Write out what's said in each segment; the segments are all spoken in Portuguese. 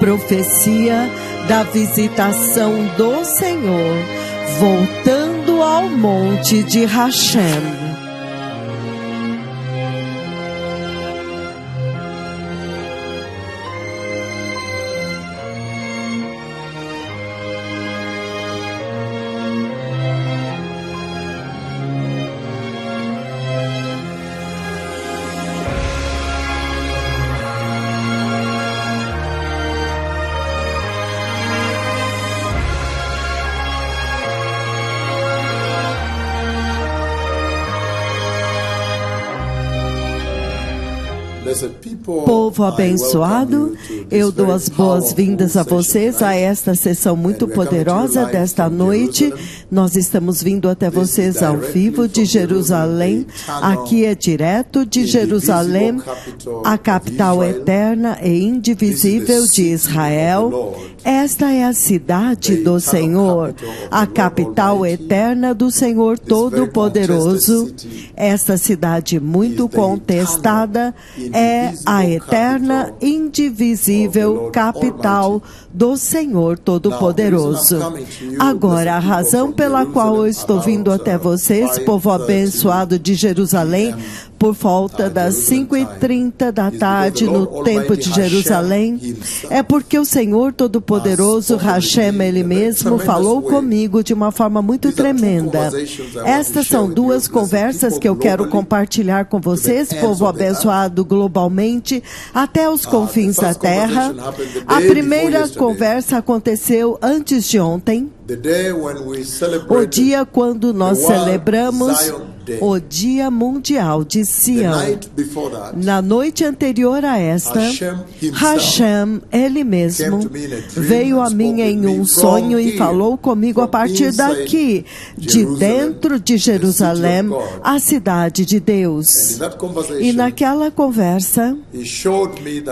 profecia da visitação do Senhor, voltando ao monte de Hashem. Povo abençoado, eu dou as boas-vindas a vocês a esta sessão muito poderosa desta noite. Nós estamos vindo até vocês ao vivo de Jerusalém. Aqui é direto de Jerusalém, a capital eterna e indivisível de Israel. Esta é a cidade do Senhor, a capital eterna do Senhor Todo-Poderoso. Esta cidade muito contestada é a eterna, indivisível capital do Senhor Todo-Poderoso. Agora, a razão pela qual eu estou vindo até vocês, povo abençoado de Jerusalém, por volta das 5h30 da tarde no Templo de Jerusalém, é porque o Senhor Todo-Poderoso, Hashem, Ele mesmo, falou comigo de uma forma muito tremenda. Estas são duas conversas que eu quero compartilhar com vocês, povo abençoado globalmente, até os confins da terra. A primeira conversa aconteceu antes de ontem, o dia quando nós celebramos o Dia Mundial de Sião. Na noite anterior a esta, Hashem, Ele mesmo, veio a mim em um sonho e falou comigo a partir daqui, de dentro de Jerusalém, a cidade de Deus. E naquela conversa,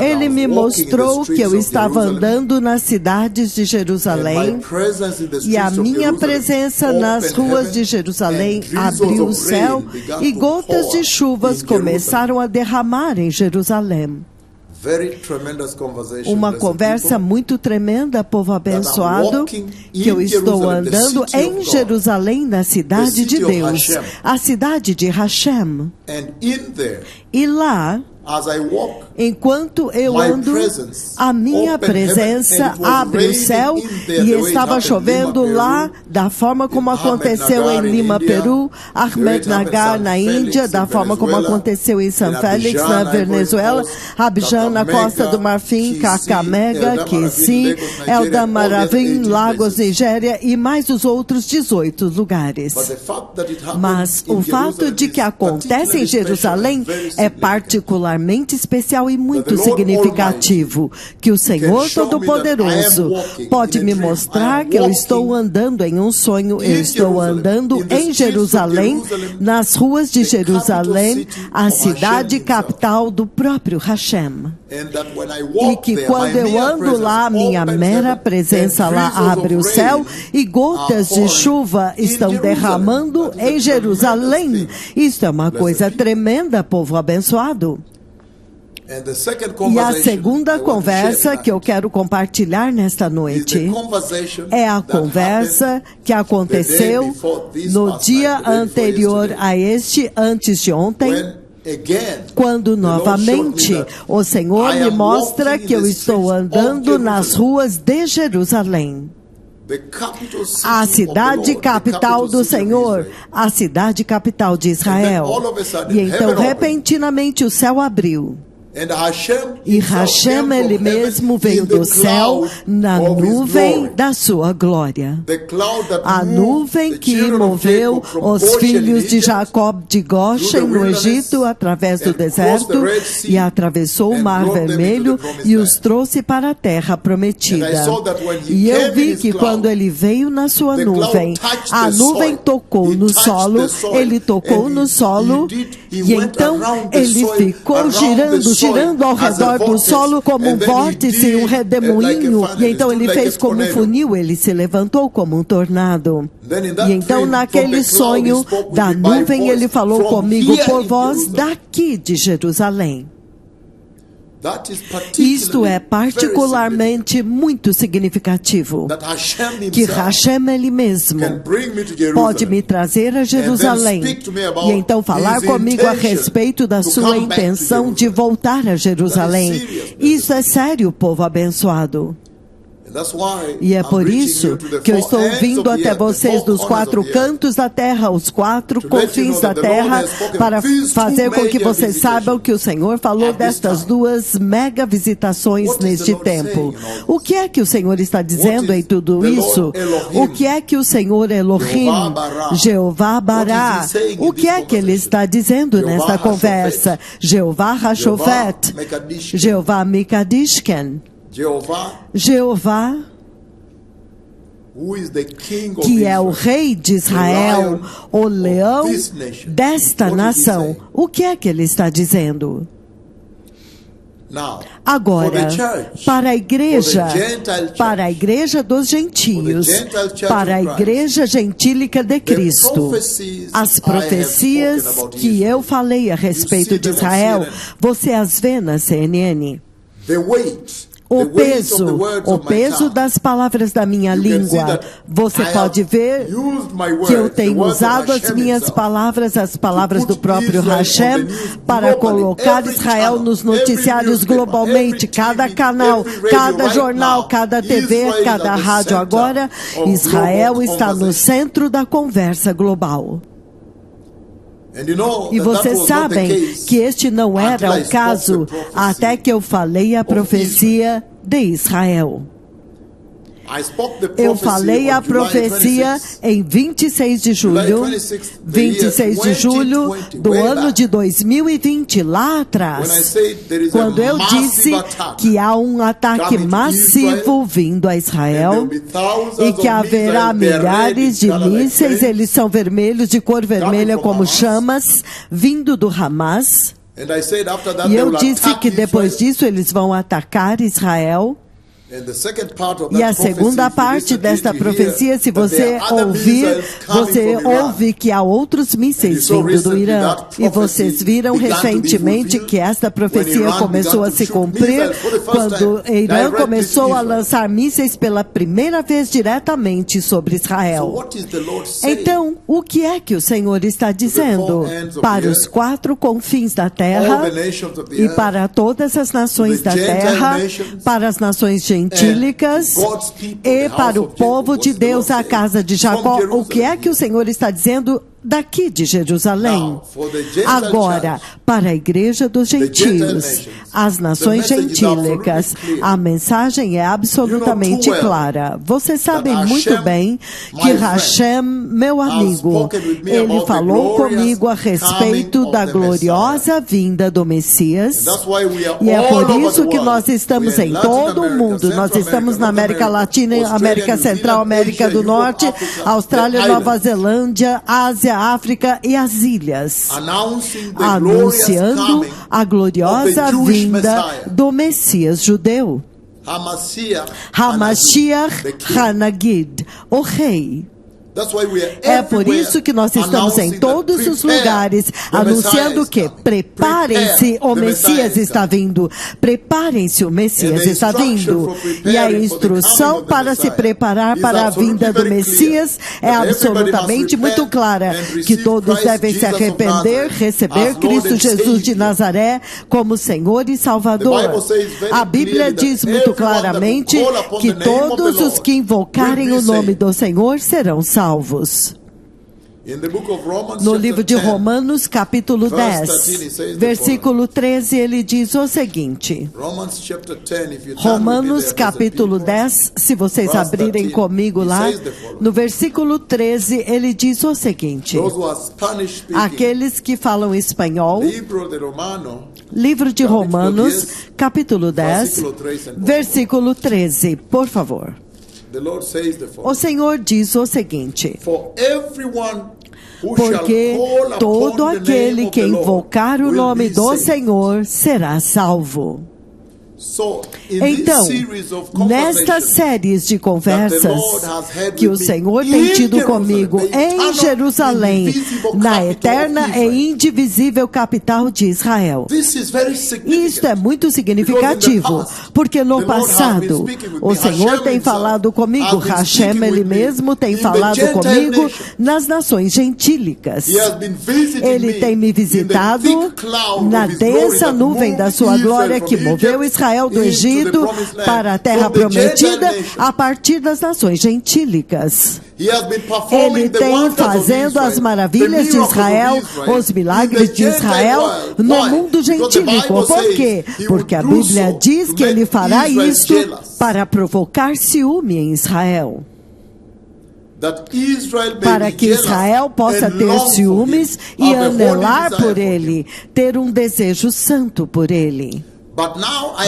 Ele me mostrou que eu estava andando nas cidades de Jerusalém e a minha presença nas ruas de Jerusalém abriu o céu e gotas de chuvas começaram a derramar em Jerusalém. Uma conversa muito tremenda, povo abençoado, que eu estou andando em Jerusalém, na cidade de Deus, a cidade de Hashem. E lá, enquanto eu ando, a minha presença abre o céu e estava chovendo lá, da forma como aconteceu em Lima, Peru, Ahmednagar, na Índia, da forma como aconteceu em São Félix, na Venezuela, Abidjan, na Costa do Marfim, Kakamega, Kisii, Eldamaravim, Lagos, Nigéria e mais os outros 18 lugares. Mas o fato de que acontece em Jerusalém é particularmente especial e muito significativo, que o Senhor Todo-Poderoso pode me mostrar que eu estou andando em um sonho, eu estou andando em Jerusalém, nas ruas de Jerusalém, a cidade capital do próprio Hashem. E que quando eu ando lá, minha mera presença lá abre o céu e gotas de chuva estão derramando em Jerusalém. Isso é uma coisa tremenda, povo abençoado. E a segunda conversa que eu quero compartilhar nesta noite é a conversa que aconteceu no dia anterior a este, antes de ontem, quando novamente o Senhor me mostra que eu estou andando nas ruas de Jerusalém. A cidade capital do Senhor, a cidade capital de Israel. E então, repentinamente, o céu abriu. E Hashem, Ele mesmo, veio do céu na nuvem da sua glória. A nuvem que moveu os filhos de Jacó de Goshen no Egito através do deserto e atravessou o Mar Vermelho e os trouxe para a terra prometida. E eu vi que quando ele veio na sua nuvem, a nuvem tocou no solo, ele tocou no solo e então ele ficou girando ao redor do solo como um vórtice e um redemoinho. E então ele fez como um funil, ele se levantou como um tornado. E então naquele sonho da nuvem ele falou comigo por voz daqui de Jerusalém. Isto é particularmente muito significativo, que Hashem ele mesmo pode me trazer a Jerusalém e então falar comigo a respeito da sua intenção de voltar a Jerusalém. Isso é sério, povo abençoado. E é por isso que eu estou vindo até vocês dos 4 cantos da terra, os 4 confins da terra, para fazer com que vocês saibam que o Senhor falou destas 2 mega visitações neste tempo. O que é que o Senhor está dizendo em tudo isso? O que é que o Senhor Elohim, Jeová Bará, o que é que Ele está dizendo nesta conversa? Jeová Hashofet, Jeová Mikadishken, Jeová, que é o rei de Israel, o leão desta nação. O que é que ele está dizendo? Agora, para a igreja dos gentios, para a igreja gentílica de Cristo, as profecias que eu falei a respeito de Israel, você as vê na CNN. O peso das palavras da minha língua. Você pode ver que eu tenho usado as minhas palavras, as palavras do próprio Hashem, para colocar Israel nos noticiários globalmente. Cada canal, cada jornal, cada TV, cada rádio. Agora, Israel está no centro da conversa global. E vocês sabem que este não era o caso até que eu falei a profecia de Israel. Eu falei a profecia em 26 de julho do ano de 2020, lá atrás, quando eu disse que há um ataque massivo vindo a Israel e que haverá milhares de mísseis, eles são vermelhos, de cor vermelha como chamas, vindo do Hamas. E eu disse que depois disso eles vão atacar Israel. E a segunda parte desta profecia, se você ouvir, você ouve que há outros mísseis vindo do Irã. E vocês viram recentemente que esta profecia começou a se cumprir quando o Irã começou a lançar mísseis pela primeira vez diretamente sobre Israel. Então, o que é que o Senhor está dizendo para os 4 confins da terra e para todas as nações da terra, para as nações gentílicas e para o povo de Deus, a casa de Jacó? O que é que o Senhor está dizendo daqui de Jerusalém? Agora, para a igreja dos gentios, as nações gentílicas, a mensagem é absolutamente clara. Vocês sabem muito bem que Hashem, meu amigo, ele falou comigo a respeito da gloriosa vinda do Messias. E é por isso que nós estamos em todo o mundo. Nós estamos na América Latina, América Central, América do Norte, Austrália, Nova Zelândia, Ásia, África e as ilhas, anunciando a gloriosa vinda do Messias judeu, Hamashiach Hanagid, o rei. É por isso que nós estamos em todos os lugares anunciando que preparem-se, o Messias está vindo. Preparem-se, o Messias está vindo. E a instrução para se preparar para a vinda do Messias é absolutamente muito clara, que todos devem se arrepender, receber Cristo Jesus de Nazaré como Senhor e Salvador. A Bíblia diz muito claramente que todos os que invocarem o nome do Senhor serão salvos. No livro de Romanos, capítulo 10, versículo 13, ele diz o seguinte. Romanos, capítulo 10, se vocês abrirem comigo lá, no versículo 13, ele diz o seguinte. Aqueles que falam espanhol, livro de Romanos, capítulo 10, versículo 13, por favor. O Senhor diz o seguinte: porque todo aquele que invocar o nome do Senhor será salvo. Então, nestas séries de conversas que o Senhor tem tido comigo em Jerusalém, na eterna e indivisível capital de Israel. Isto é muito significativo, porque no passado o Senhor tem falado comigo, Hashem, Ele mesmo tem falado comigo nas nações gentílicas. Ele tem me visitado na densa nuvem da sua glória que moveu Israel do Egito para a terra prometida a partir das nações gentílicas. Ele tem fazendo as maravilhas de Israel, os milagres de Israel no mundo gentílico. Por quê? Porque a Bíblia diz que ele fará isto para provocar ciúme em Israel. Para que Israel possa ter ciúmes e anelar por ele, ter um desejo santo por ele.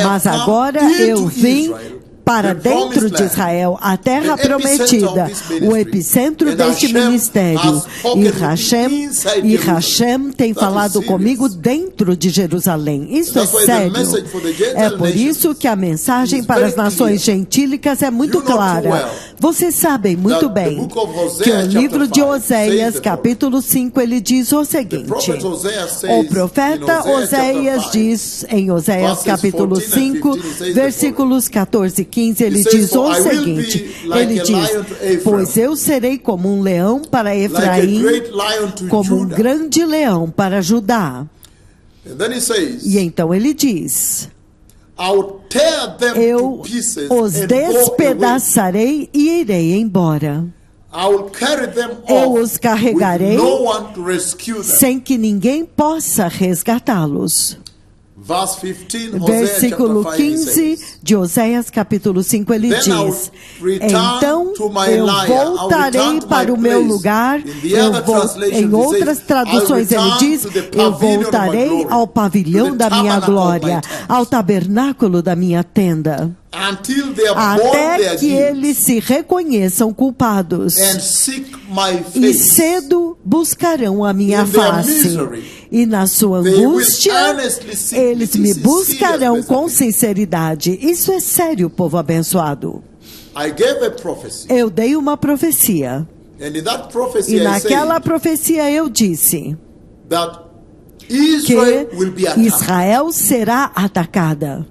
Mas agora eu vim para dentro de Israel, a terra prometida, o epicentro deste ministério. E Hashem tem falado comigo dentro de Jerusalém. Isso é sério. É por isso que a mensagem para as nações gentílicas é muito clara. Vocês sabem muito bem que o livro de Oséias, capítulo 5, ele diz o seguinte. O profeta Oséias diz em Oséias, capítulo 5, versículos 14 e 15, ele diz o seguinte, ele diz, pois eu serei como um leão para Efraim, como um grande leão para Judá. E então ele diz, eu os despedaçarei e irei embora. Eu os carregarei sem que ninguém possa resgatá-los. Versículo 15 de Oséias capítulo 5, ele diz, então eu voltarei para o meu lugar, em outras traduções ele diz, eu voltarei ao pavilhão da minha glória, ao tabernáculo da minha tenda, até que eles se reconheçam culpados, e cedo buscarão a minha face. E na sua angústia, eles me buscarão com sinceridade. Isso é sério, povo abençoado. Eu dei uma profecia. E naquela profecia eu disse que Israel será atacada.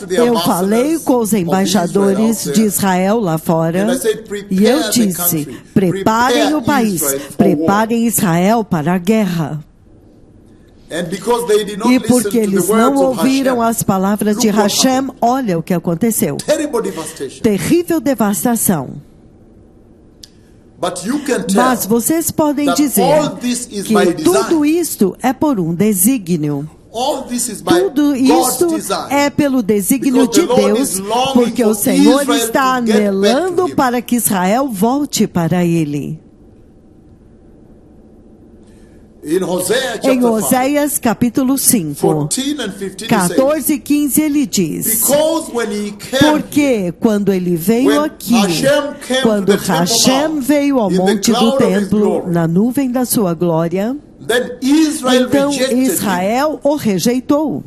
Eu falei com os embaixadores de Israel lá fora e eu disse, preparem o país, preparem Israel para a guerra. E porque eles não ouviram as palavras de Hashem, olha o que aconteceu. Terrível devastação. Mas vocês podem dizer que tudo isto é por um desígnio. Tudo isso é pelo desígnio de Deus, porque o Senhor está anelando para que Israel volte para Ele. Em Oséias capítulo 5, 14 e 15 ele diz, porque quando ele veio aqui, quando Hashem veio ao monte do templo, na nuvem da sua glória, então Israel o rejeitou.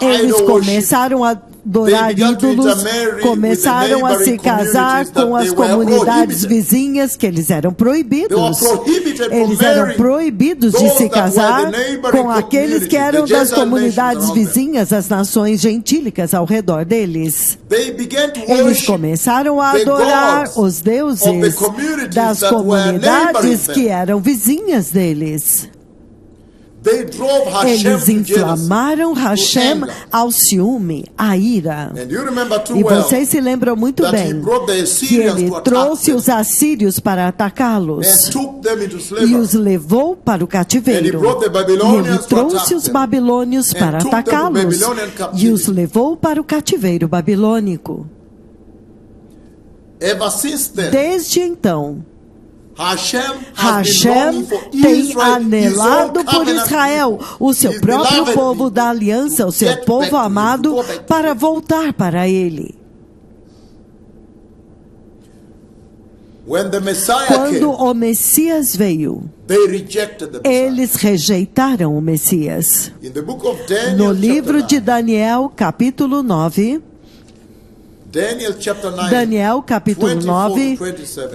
Eles começaram a adorar ídolos, começaram a se casar com as comunidades vizinhas, que eles eram proibidos. Eles eram proibidos de se casar com aqueles que eram das comunidades vizinhas, as nações gentílicas ao redor deles. Eles começaram a adorar os deuses das comunidades que eram vizinhas deles. Eles inflamaram Hashem ao ciúme, à ira. E vocês se lembram muito bem que ele trouxe os assírios para atacá-los e os levou para o cativeiro. E ele trouxe os babilônios para atacá-los e os levou para o cativeiro babilônico. Desde então, Hashem tem anelado por Israel, o seu próprio povo da aliança, o seu povo amado, para voltar para Ele. Quando o Messias veio, eles rejeitaram o Messias. No livro de Daniel, capítulo 9, Daniel, capítulo 9,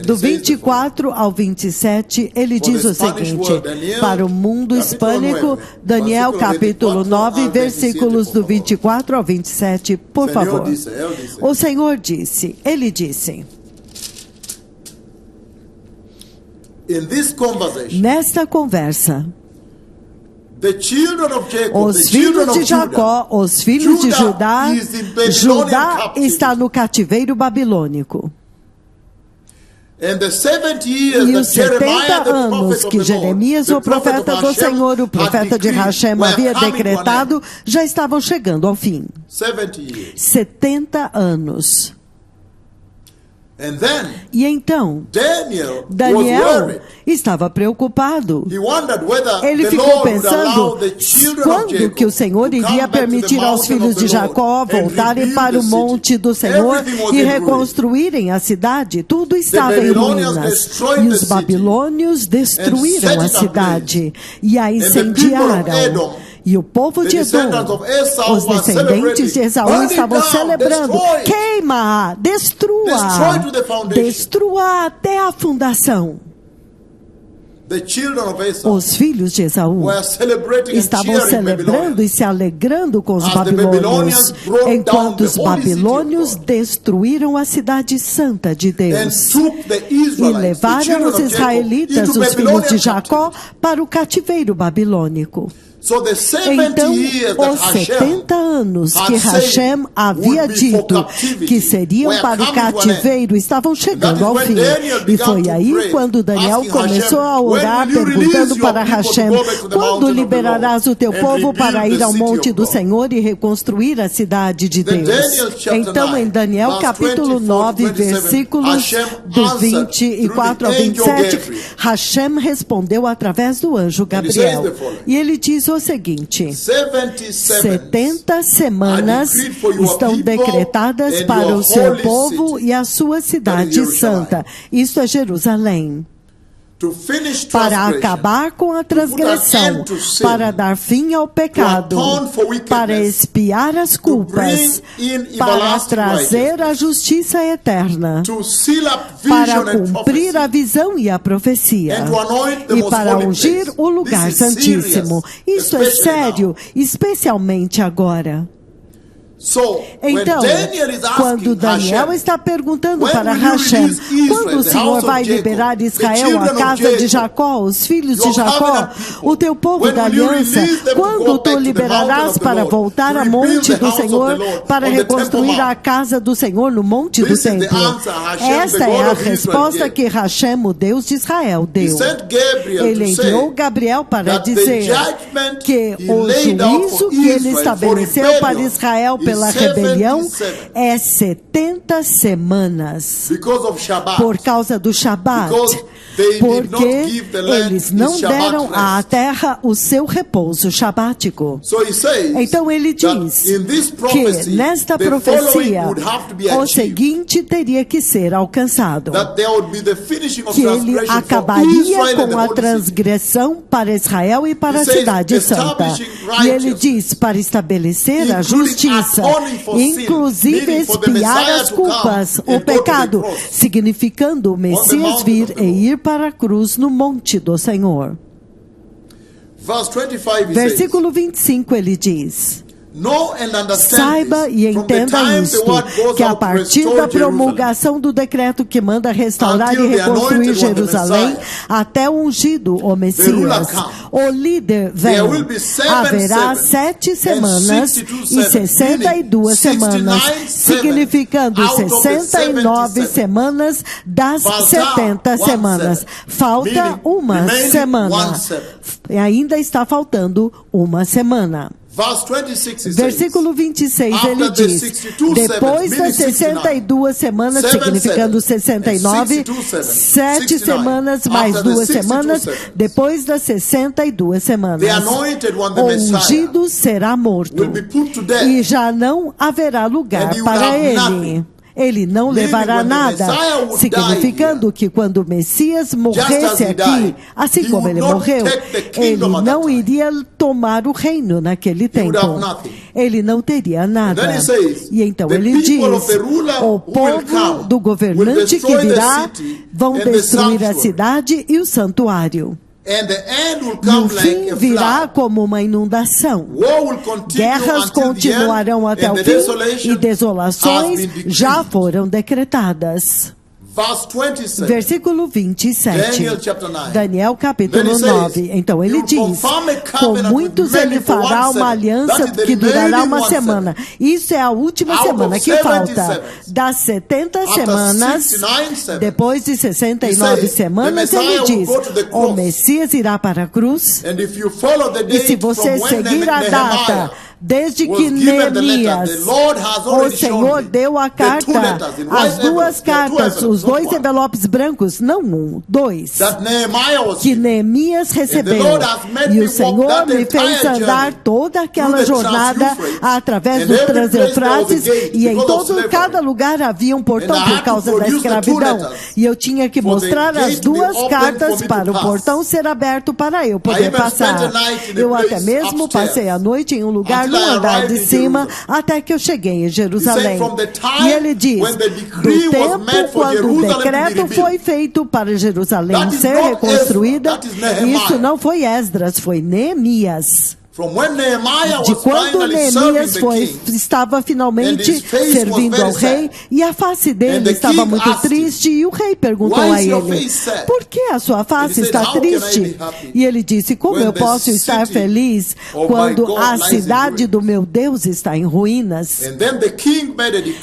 do 24 ao 27, ele diz o seguinte, para o mundo hispânico, Daniel, capítulo 9, versículos do 24 ao 27, por favor. O Senhor disse, ele disse, nesta conversa, os filhos de Jacó, os filhos de Judá, Judá está no cativeiro babilônico. E os 70 anos que Jeremias, o profeta do Senhor, o profeta de Hashem, havia decretado, já estavam chegando ao fim. 70 anos. E então, Daniel estava preocupado. Ele ficou pensando quando que o Senhor iria permitir aos filhos de Jacó voltarem para o monte do Senhor e reconstruírem a cidade. Tudo estava em ruínas. E os babilônios destruíram a cidade e a incendiaram. E o povo de Edom, os descendentes de Esaú, estavam celebrando. Queima, destrua até a fundação. Os filhos de Esaú estavam celebrando e se alegrando com os babilônios, enquanto os babilônios destruíram a cidade santa de Deus e levaram os israelitas, os filhos de Jacó, para o cativeiro babilônico. Então, os 70 anos que Hashem havia dito que seriam para o cativeiro estavam chegando ao fim. E foi aí quando Daniel começou a orar, perguntando para Hashem, quando liberarás o teu povo para ir ao monte do Senhor e reconstruir a cidade de Deus? Então, em Daniel capítulo 9, versículos do 24 ao 27, Hashem respondeu através do anjo Gabriel. E ele diz o seguinte, 70 semanas estão decretadas para o seu povo e a sua cidade santa. Isto é Jerusalém. Para acabar com a transgressão, para dar fim ao pecado, para expiar as culpas, para trazer a justiça eterna, para cumprir a visão e a profecia, e para ungir o lugar santíssimo. Isso é sério, especialmente agora. Então, quando Daniel está perguntando para Hashem, quando o Senhor vai liberar Israel, a casa de Jacó, os filhos de Jacó, o teu povo da aliança, quando tu liberarás para voltar ao monte do Senhor, para reconstruir a casa do Senhor no monte do templo? Esta é a resposta que Hashem, o Deus de Israel, deu. Ele enviou Gabriel para dizer que o juízo que ele estabeleceu para Israel pela rebelião é 70 semanas por causa do Shabat, porque eles não deram à terra o seu repouso shabático. Então ele diz que nesta profecia o seguinte teria que ser alcançado, que ele acabaria com a transgressão para Israel e para a cidade santa. E ele diz para estabelecer a justiça, inclusive expiar as culpas, o pecado, significando o Messias vir e ir para a cruz no monte do Senhor. Versículo 25 ele diz: saiba e entenda isto, que a partir da promulgação do decreto que manda restaurar e reconstruir Jerusalém, até o ungido, o Messias, o líder vem, haverá 7 semanas e 62 semanas, significando 69 semanas das 70 semanas. Falta uma semana. E ainda está faltando uma semana. Versículo 26, ele diz, depois das 62 semanas, significando 69, 7 semanas mais 2 semanas, depois das 62 semanas, o ungido será morto, e já não haverá lugar para ele. ele não levará nada, significando que quando o Messias morresse aqui, assim como ele morreu, ele não iria tomar o reino naquele tempo. Ele não teria nada. E então ele diz, o povo do governante que virá vão destruir a cidade e o santuário. E o fim virá como uma inundação. Guerras continuarão até o fim e desolações já foram decretadas. Versículo 27. Daniel capítulo 9. Então ele diz, com muitos ele fará uma aliança que durará uma semana. Isso é a última semana que falta. Das 70 semanas, depois de 69 semanas, ele diz, o Messias irá para a cruz. E se você seguir a data, desde que Neemias, o Senhor deu a carta, as duas cartas, os dois envelopes brancos, não um, dois, que Neemias recebeu. E o Senhor me fez andar toda aquela jornada através do Trans-Eufrates, e em cada lugar havia um portão por causa da escravidão. E eu tinha que mostrar as duas cartas para o portão ser aberto para eu poder passar. Eu até mesmo passei a noite em um lugar no andar de cima, até que eu cheguei em Jerusalém. E ele diz, do tempo quando o decreto foi feito para Jerusalém ser reconstruída, isso não foi Esdras, foi Neemias. De quando Neemias estava finalmente servindo ao rei, e a face dele estava muito triste, e o rei perguntou a ele, por que a sua face está triste? E ele disse, como eu posso estar feliz quando a cidade do meu Deus está em ruínas?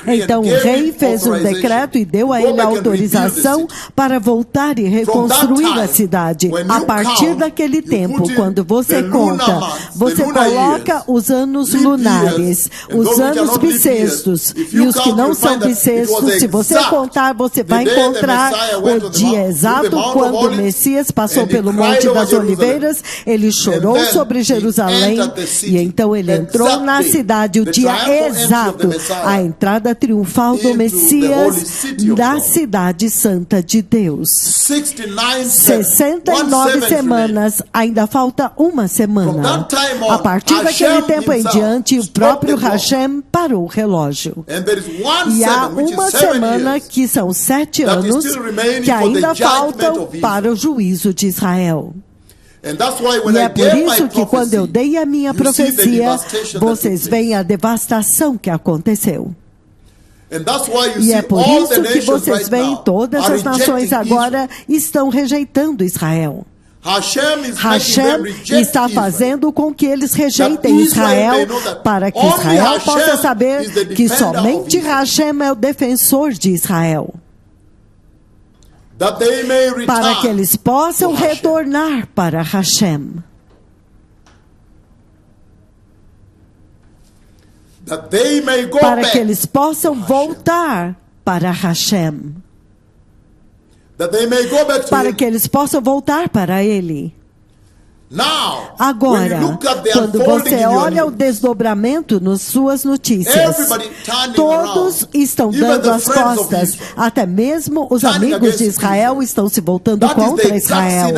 Então o rei fez um decreto e deu a ele a autorização para voltar e reconstruir a cidade. A partir daquele tempo, quando você conta, você coloca os anos lunares, os anos bissextos, e os que não são bissextos, se você contar, você vai encontrar o dia exato quando o Messias passou pelo Monte das Oliveiras. Ele chorou sobre Jerusalém, e então ele entrou na cidade, o dia exato, a entrada triunfal do Messias da cidade santa de Deus. 69 semanas, ainda falta uma semana. A partir daquele tempo em diante, o próprio Hashem parou o relógio. E há uma semana que são 7 anos que ainda faltam para o juízo de Israel. E é por isso que quando eu dei a minha profecia, vocês veem a devastação que aconteceu. E é por isso que vocês veem todas as nações agora estão rejeitando Israel. Hashem está fazendo com que eles rejeitem Israel, para que Israel possa saber que somente Hashem é o defensor de Israel. Para que eles possam retornar para Hashem. Para que eles possam voltar para Hashem. Para que eles possam voltar para Ele. Agora, quando você olha o desdobramento nas suas notícias, todos estão dando as costas, até mesmo os amigos de Israel estão se voltando contra Israel.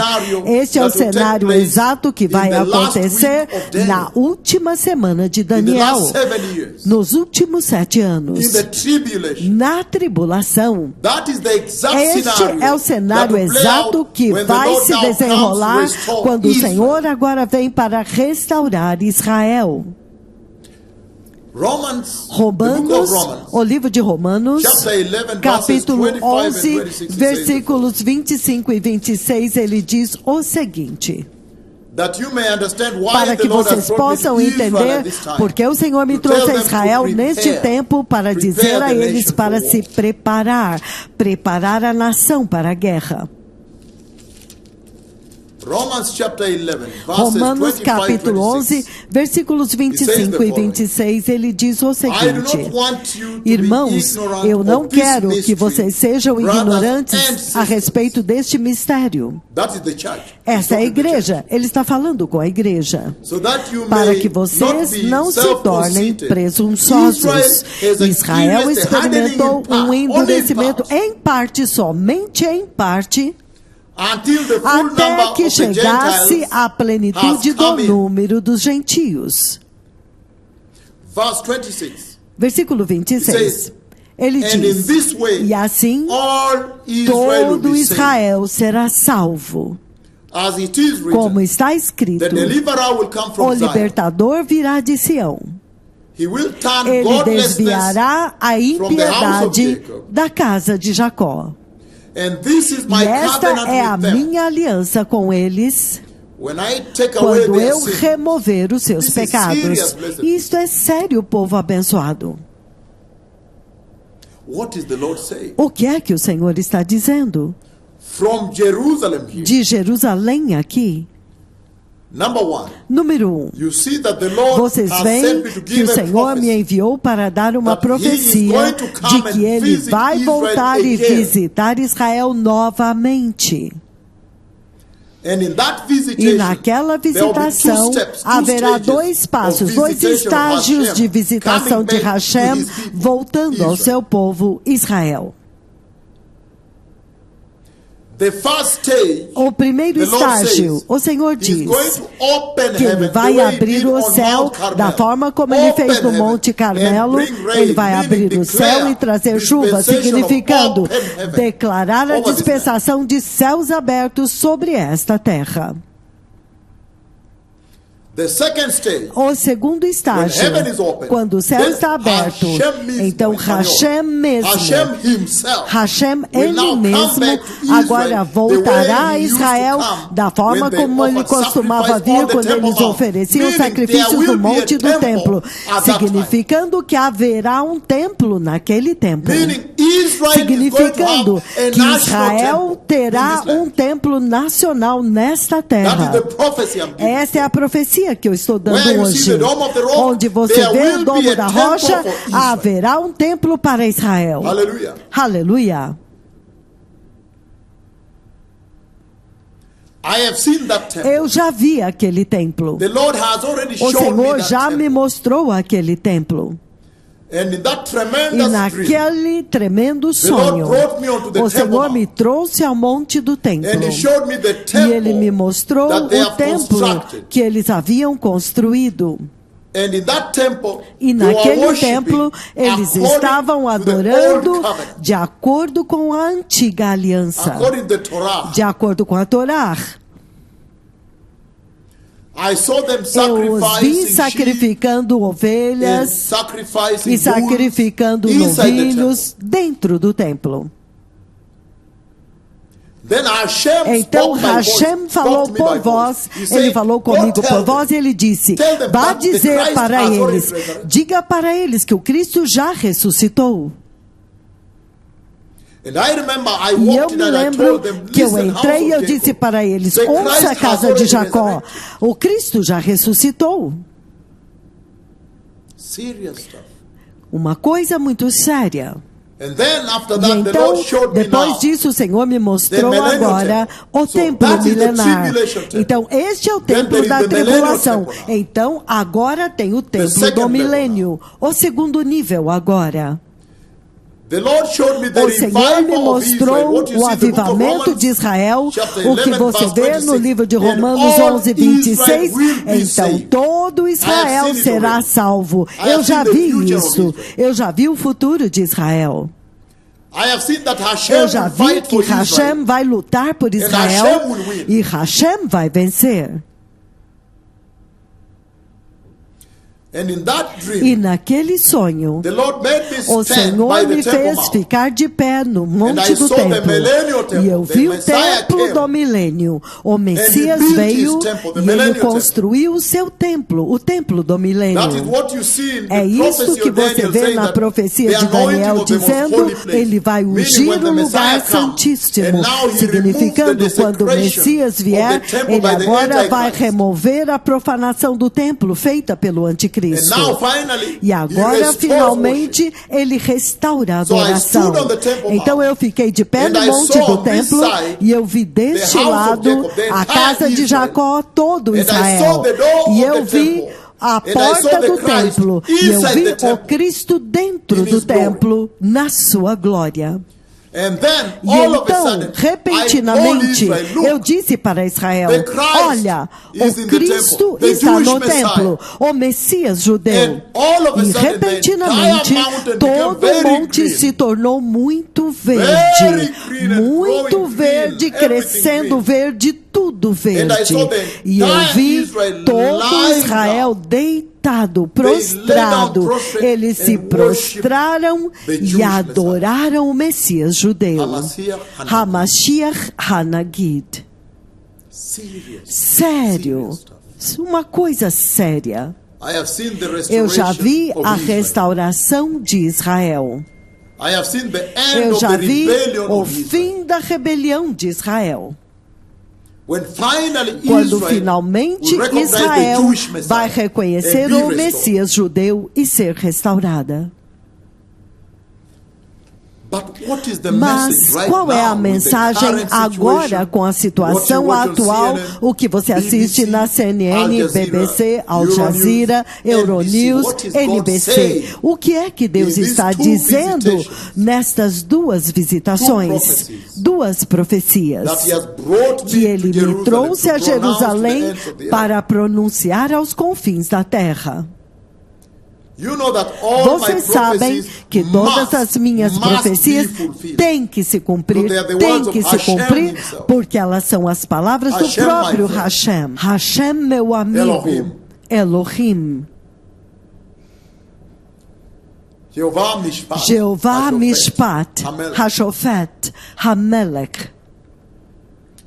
Este é o cenário exato que vai acontecer na última semana de Daniel, nos últimos 7 anos, na tribulação. Este é o cenário exato que vai se desenrolar quando o Senhor agora vem para restaurar Israel. Romanos, o livro de Romanos, capítulo 11, versículos 25 e 26, ele diz o seguinte: para que vocês possam entender porque o Senhor me trouxe a Israel neste tempo para dizer a eles para se preparar a nação para a guerra. Romanos capítulo 11, versículos 25 e 26, ele diz o seguinte: irmãos, eu não quero que vocês sejam ignorantes a respeito deste mistério. Essa é a igreja, ele está falando com a igreja, para que vocês não se tornem presunçosos. Israel experimentou um endurecimento em parte, somente em parte, até que chegasse a plenitude do número dos gentios. Versículo 26. Ele diz: e assim todo Israel será salvo. Como está escrito, o libertador virá de Sião. Ele desviará a impiedade da casa de Jacó. E esta é a minha aliança com eles quando eu remover os seus pecados. Isto é sério, povo abençoado. O que é que o Senhor está dizendo? De Jerusalém aqui. Número 1. Vocês veem que o Senhor me enviou para dar uma profecia de que Ele vai voltar e visitar Israel novamente. E naquela visitação haverá dois passos, dois estágios de visitação de Hashem voltando ao seu povo Israel. O primeiro estágio, o Senhor diz que Ele vai abrir o céu da forma como Ele fez no Monte Carmelo. Ele vai abrir o céu e trazer chuva, significando declarar a dispensação de céus abertos sobre esta terra. O segundo estágio, quando o céu está aberto, então Hashem mesmo, Hashem ele mesmo, agora voltará a Israel da forma como ele costumava vir quando eles ofereciam sacrifícios no monte do templo, significando que haverá um templo naquele templo, significando que Israel terá um templo nacional nesta terra. Essa é a profecia que eu estou dando hoje. Onde você vê o domo da rocha, haverá um templo para Israel. Aleluia. Aleluia. Eu já vi aquele templo. O Senhor já me mostrou aquele templo. E naquele tremendo sonho, o Senhor me trouxe ao monte do templo. E Ele me mostrou o templo que eles haviam construído. E naquele templo, eles estavam adorando de acordo com a antiga aliança, de acordo com a Torá. Eu os vi sacrificando ovelhas e sacrificando novilhos dentro do templo. Então Hashem falou por voz, ele falou comigo por voz e ele disse: vá dizer para eles, diga para eles que o Cristo já ressuscitou. E eu me lembro que eu entrei e eu disse para eles: ouça a casa de Jacó, o Cristo já ressuscitou. Uma coisa muito séria. E então, depois disso, o Senhor me mostrou agora o templo milenar. Então, este é o templo da tribulação. Então, agora tem o templo do milênio. O segundo nível agora. O Senhor me mostrou o avivamento de Israel, o que você vê no livro de Romanos 11, 26. Então todo Israel será salvo. Eu já vi isso. Eu já vi o futuro de Israel. Eu já vi que Hashem vai lutar por Israel e Hashem vai vencer. E naquele sonho, o Senhor me fez ficar de pé no monte do templo. E eu vi o templo do milênio. O Messias veio e ele construiu o seu templo, o templo do milênio. É isso que você vê na profecia de Daniel, dizendo: ele vai ungir o lugar santíssimo, significando quando o Messias vier, ele agora vai remover a profanação do templo feita pelo anticristo. E agora, finalmente, ele restaura a adoração. Então eu fiquei de pé no monte do templo e eu vi deste lado a casa de Jacó, todo Israel. E eu vi a porta do templo. E eu vi o Cristo dentro do templo, na sua glória. E então, repentinamente, eu disse para Israel: olha, o Cristo está no templo, o Messias judeu. E repentinamente, todo o monte se tornou muito verde, crescendo verde, tudo verde. E eu vi todo Israel deitado, prostrado. Eles se prostraram e adoraram o Messias judeu, HaMashiach HaNagid. Sério, uma coisa séria. Eu já vi a restauração de Israel. Eu já vi o fim da rebelião de Israel. Quando finalmente Israel vai reconhecer o Messias judeu e ser restaurada. Mas qual é a mensagem agora com a situação atual? O que você assiste na CNN, BBC, Al Jazeera, Euronews, NBC. O que é que Deus está dizendo nestas duas visitações? Duas profecias. Que Ele me trouxe a Jerusalém para pronunciar aos confins da terra. Vocês sabem que todas as minhas profecias têm que se cumprir, porque elas são as palavras do próprio Hashem. Hashem, meu amigo. Elohim. Jeová Mishpat, Hashofet, Hamelech.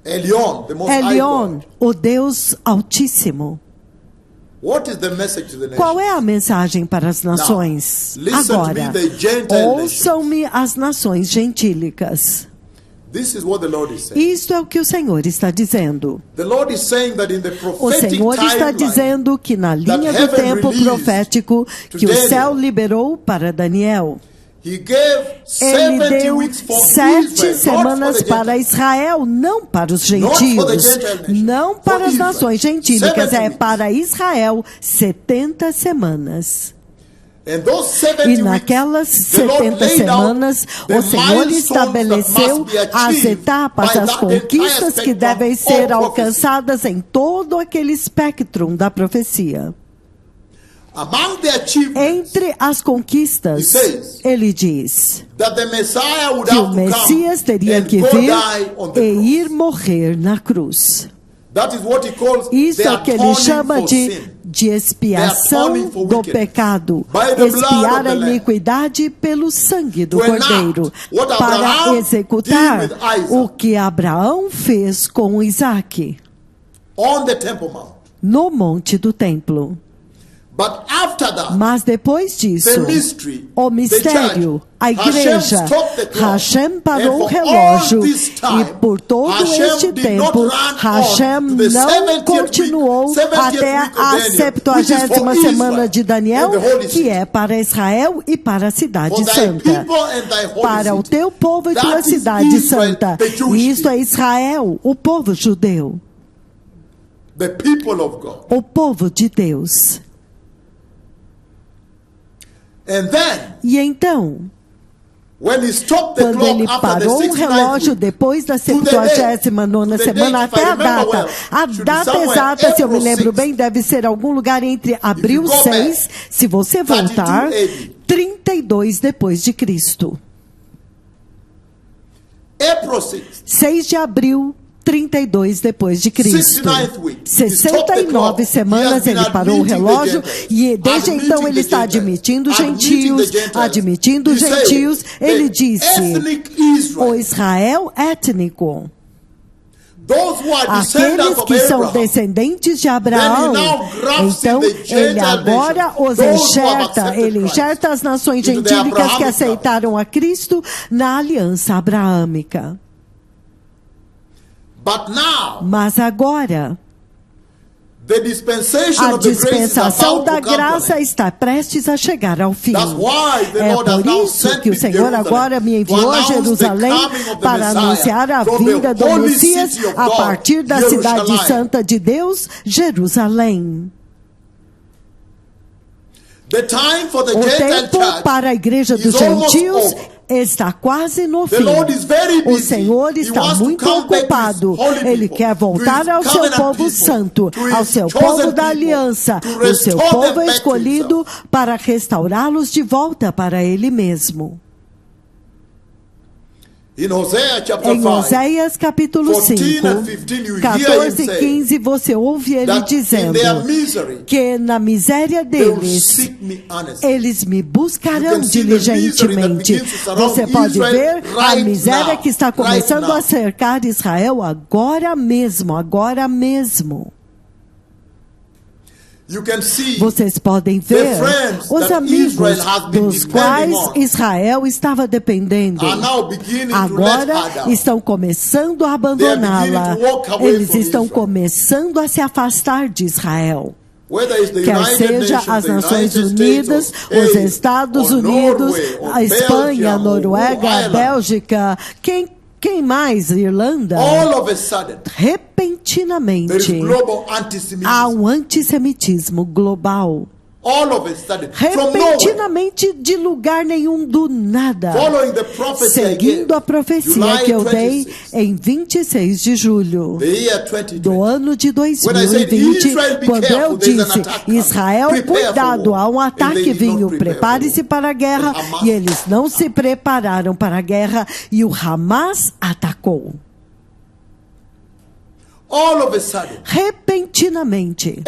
Elion, o Deus Altíssimo. Qual é a mensagem para as nações? Agora, ouçam-me as nações gentílicas. Isto é o que o Senhor está dizendo. O Senhor está dizendo que na linha do tempo profético que o céu liberou para Daniel, Ele deu 7 semanas para Israel, não para os gentios, não para as nações gentílicas, é para Israel 70 semanas. E naquelas 70 semanas, o Senhor estabeleceu as etapas, as conquistas que devem ser alcançadas em todo aquele espectro da profecia. Entre as conquistas, ele diz que o Messias teria que vir e ir morrer na cruz. Isso é o que ele chama de expiação do pecado. Expiar a iniquidade pelo sangue do Cordeiro. Para executar o que Abraão fez com Isaac no monte do templo. Mas depois disso, o mistério, a igreja, Hashem parou o relógio e por todo este tempo, Hashem não continuou até a 70ª semana de Daniel, que é para Israel e para a cidade santa. Para o teu povo e tua cidade santa. E isto é Israel, o povo judeu. O povo de Deus. E então, quando ele parou o relógio depois da 79ª semana até a data exata, se eu me lembro bem, deve ser algum lugar entre abril 6, se você voltar, 32 depois de Cristo. 6 de abril 32 depois de Cristo. 69 semanas ele parou o relógio e desde então ele está admitindo gentios. Ele disse: o Israel étnico. Aqueles que são descendentes de Abraão, então ele agora os enxerta, ele enxerta as nações gentílicas que aceitaram a Cristo na aliança abraâmica. Mas agora, a dispensação da graça está prestes a chegar ao fim. É por isso que o Senhor agora me enviou a Jerusalém para anunciar a vinda do Messias a partir da cidade santa de Deus, Jerusalém. O tempo para a igreja dos gentios está quase no fim. O Senhor está muito ocupado. Ele quer voltar ao seu povo santo, ao seu povo da aliança, o seu povo escolhido, para restaurá-los de volta para Ele mesmo. Em Oséias capítulo 5, 14 e 15, você ouve ele dizendo que na miséria deles, eles me buscarão diligentemente. Você pode ver a miséria que está começando a cercar Israel agora mesmo, agora mesmo. Vocês podem ver os amigos dos quais Israel estava dependendo. Agora estão começando a abandoná-la. Eles estão começando a se afastar de Israel. Quer seja as Nações Unidas, os Estados Unidos, a Espanha, a Noruega, a Bélgica, quem mais? Irlanda? Repentinamente, há um antissemitismo global. Repentinamente, de lugar nenhum, do nada, seguindo a profecia que eu dei em 26 de julho do ano de 2020, quando eu disse: Israel, cuidado, há um ataque vindo, prepare-se para a guerra, e eles não se prepararam para a guerra, e o Hamas atacou. Repentinamente,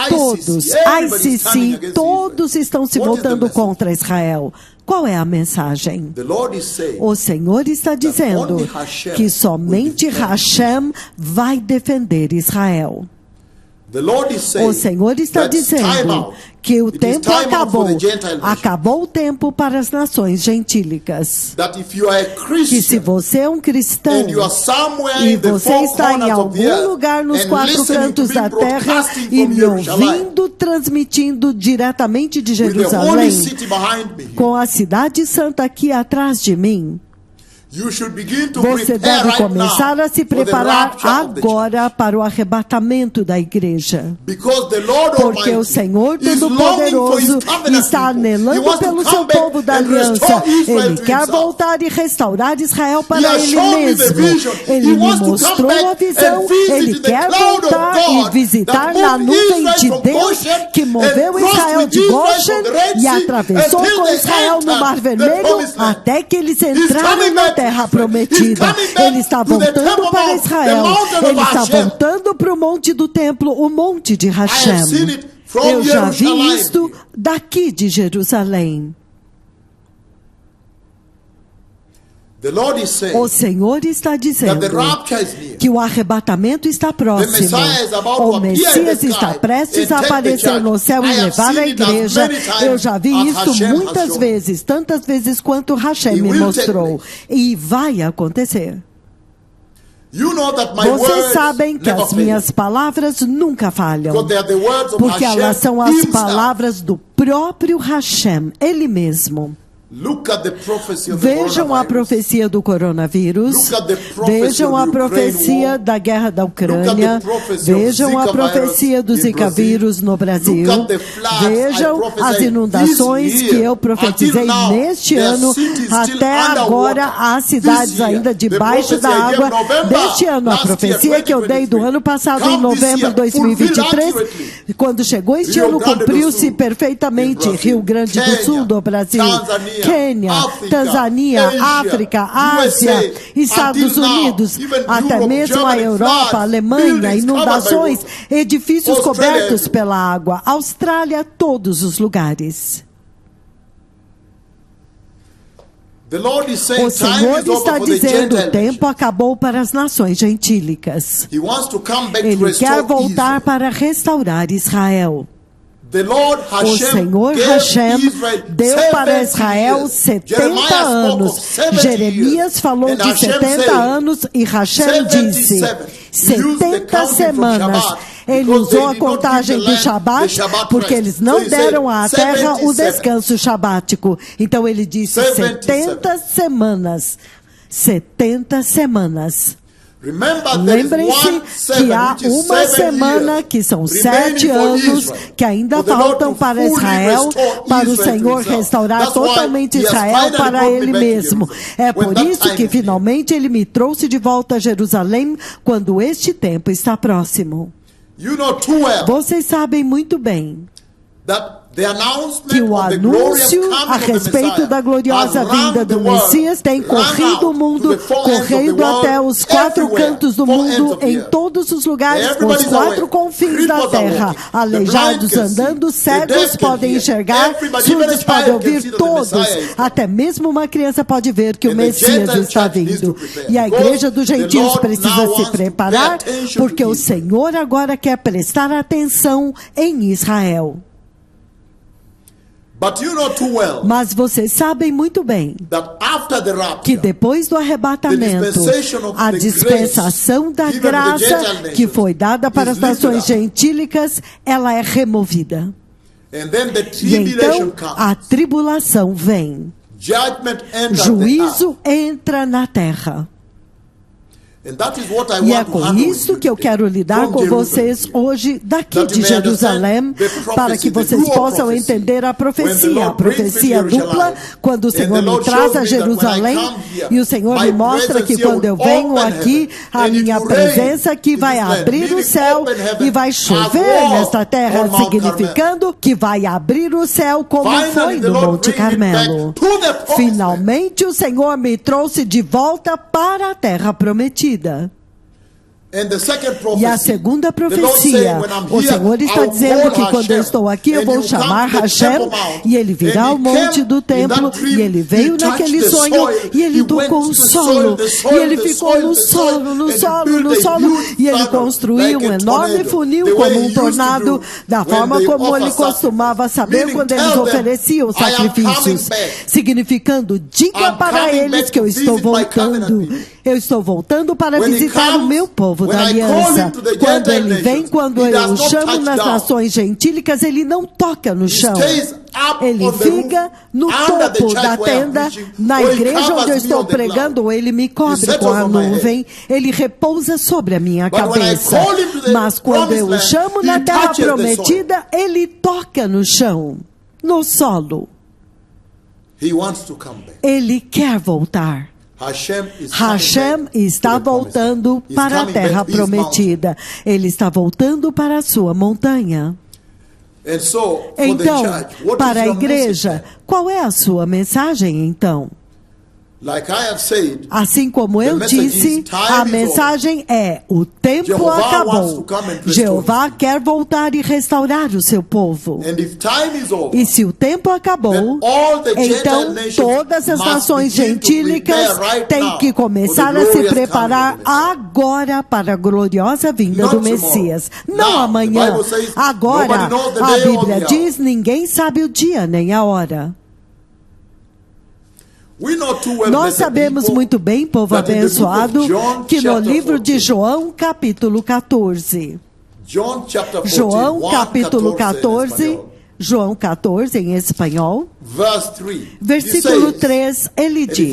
todos, ICC, todos estão se voltando contra Israel. Qual é a mensagem? O Senhor está dizendo que somente Hashem vai defender Israel. O Senhor está dizendo que o tempo acabou. Acabou o tempo para as nações gentílicas. Que se você é um cristão e você está em algum lugar nos quatro cantos da terra e me ouvindo, transmitindo diretamente de Jerusalém, com a cidade santa aqui atrás de mim, você deve começar a se preparar agora para o arrebatamento da igreja. Porque o Senhor Todo-Poderoso está anelando pelo seu povo da aliança. Ele quer voltar e restaurar Israel para Ele mesmo. Ele me mostrou a visão. Ele quer voltar e visitar na nuvem de Deus que moveu Israel de Goshen e atravessou com Israel no Mar Vermelho até que eles entraram na terra prometida. Ele está voltando para Israel. Ele está voltando para o monte do templo, o monte de Hashem. Eu já vi isto daqui de Jerusalém. O Senhor está dizendo que o arrebatamento está próximo. O Messias está prestes a aparecer no céu e levar a igreja. Eu já vi isso muitas vezes, tantas vezes quanto Hashem me mostrou. E vai acontecer. Vocês sabem que as minhas palavras nunca falham, porque elas são as palavras do próprio Hashem, Ele mesmo. Vejam a profecia do coronavírus, vejam a profecia da guerra da Ucrânia, vejam a profecia do Zika vírus no Brasil, vejam as inundações que eu profetizei neste ano, até agora as cidades ainda debaixo da água deste ano. A profecia que eu dei do ano passado, em novembro de 2023, quando chegou este ano, cumpriu-se perfeitamente. Rio Grande do Sul, do Brasil, Quênia, Tanzânia, África, Ásia, Estados Unidos, até mesmo a Europa, a Alemanha, inundações, edifícios cobertos pela água, Austrália, todos os lugares. O Senhor está dizendo, o tempo acabou para as nações gentílicas. Ele quer voltar para restaurar Israel. O Senhor Hashem deu para Israel 70 anos. Jeremias falou de 70 anos e Hashem disse 70 semanas. Ele usou a contagem do Shabat porque eles não deram à terra o descanso shabático. Então ele disse 70 semanas. 70 semanas. Lembrem-se que há uma semana, que são 7 anos, que ainda faltam para Israel, para o Senhor restaurar totalmente Israel para Ele mesmo. É por isso que finalmente Ele me trouxe de volta a Jerusalém, quando este tempo está próximo. Vocês sabem muito bem que o anúncio a respeito da gloriosa vinda do Messias tem corrido o mundo, correndo até os 4 cantos do mundo, em todos os lugares, os 4 confins da terra. Aleijados andando, cegos podem enxergar, surdos podem ouvir, todos. Até mesmo uma criança pode ver que o Messias está vindo. E a igreja dos gentios precisa se preparar, porque o Senhor agora quer prestar atenção em Israel. Mas vocês sabem muito bem que depois do arrebatamento, a dispensação da graça que foi dada para as nações gentílicas, ela é removida. E então a tribulação vem. Juízo entra na terra. E é com isso que eu quero lidar com vocês hoje, daqui de Jerusalém, para que vocês possam entender a profecia dupla, quando o Senhor me traz a Jerusalém, e o Senhor me mostra que quando eu venho aqui, a minha presença aqui vai abrir o céu e vai chover nesta terra, significando que vai abrir o céu como foi no Monte Carmelo. Finalmente o Senhor me trouxe de volta para a terra prometida. E a segunda profecia, o Senhor está dizendo que quando eu estou aqui, eu vou chamar Hashem, e ele virá ao monte do templo, e ele veio naquele sonho, e ele tocou o solo, e ele ficou no solo, e ele construiu um enorme funil como um tornado, da forma como ele costumava saber quando eles ofereciam sacrifícios, significando, diga para eles que eu estou voltando. Eu estou voltando para visitar o meu povo da aliança. Quando ele vem, quando eu o chamo nas nações gentílicas, ele não toca no chão. Ele fica no topo da tenda, na igreja onde eu estou pregando, ele me cobre com a nuvem, ele repousa sobre a minha cabeça. Mas quando eu o chamo na terra prometida, ele toca no chão, no solo. Ele quer voltar. Hashem está voltando para a terra prometida. Ele está voltando para a sua montanha. Então, para a igreja, qual é a sua mensagem então? Assim como eu disse, a mensagem é: o tempo acabou. Jeová quer voltar e restaurar o seu povo. E se o tempo acabou, então todas as nações gentílicas têm que começar a se preparar agora para a gloriosa vinda do Messias. Não amanhã. Agora, a Bíblia diz, ninguém sabe o dia nem a hora. Nós sabemos muito bem, povo abençoado, que no livro de João, capítulo 14, João, capítulo 14, João 14, em espanhol, versículo 3, ele diz: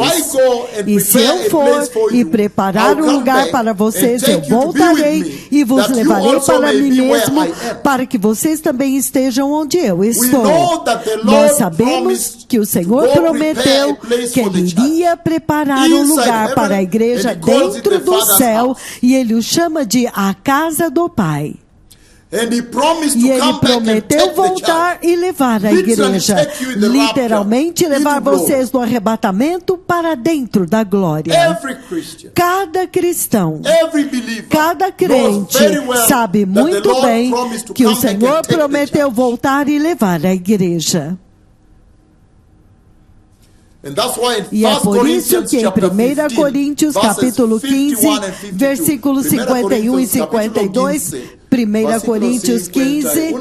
e se eu for e preparar um lugar para vocês, eu voltarei e vos levarei para mim mesmo, para que vocês também estejam onde eu estou. Nós sabemos que o Senhor prometeu que Ele iria preparar um lugar para a igreja dentro do céu, e Ele o chama de a casa do Pai. E ele prometeu voltar e levar a igreja, literalmente levar vocês no arrebatamento para dentro da glória. Cada cristão, cada crente sabe muito bem que o Senhor prometeu voltar e levar a igreja. E é por isso que em 1 Coríntios capítulo 15, versículos 51 e 52, 1 Coríntios 15,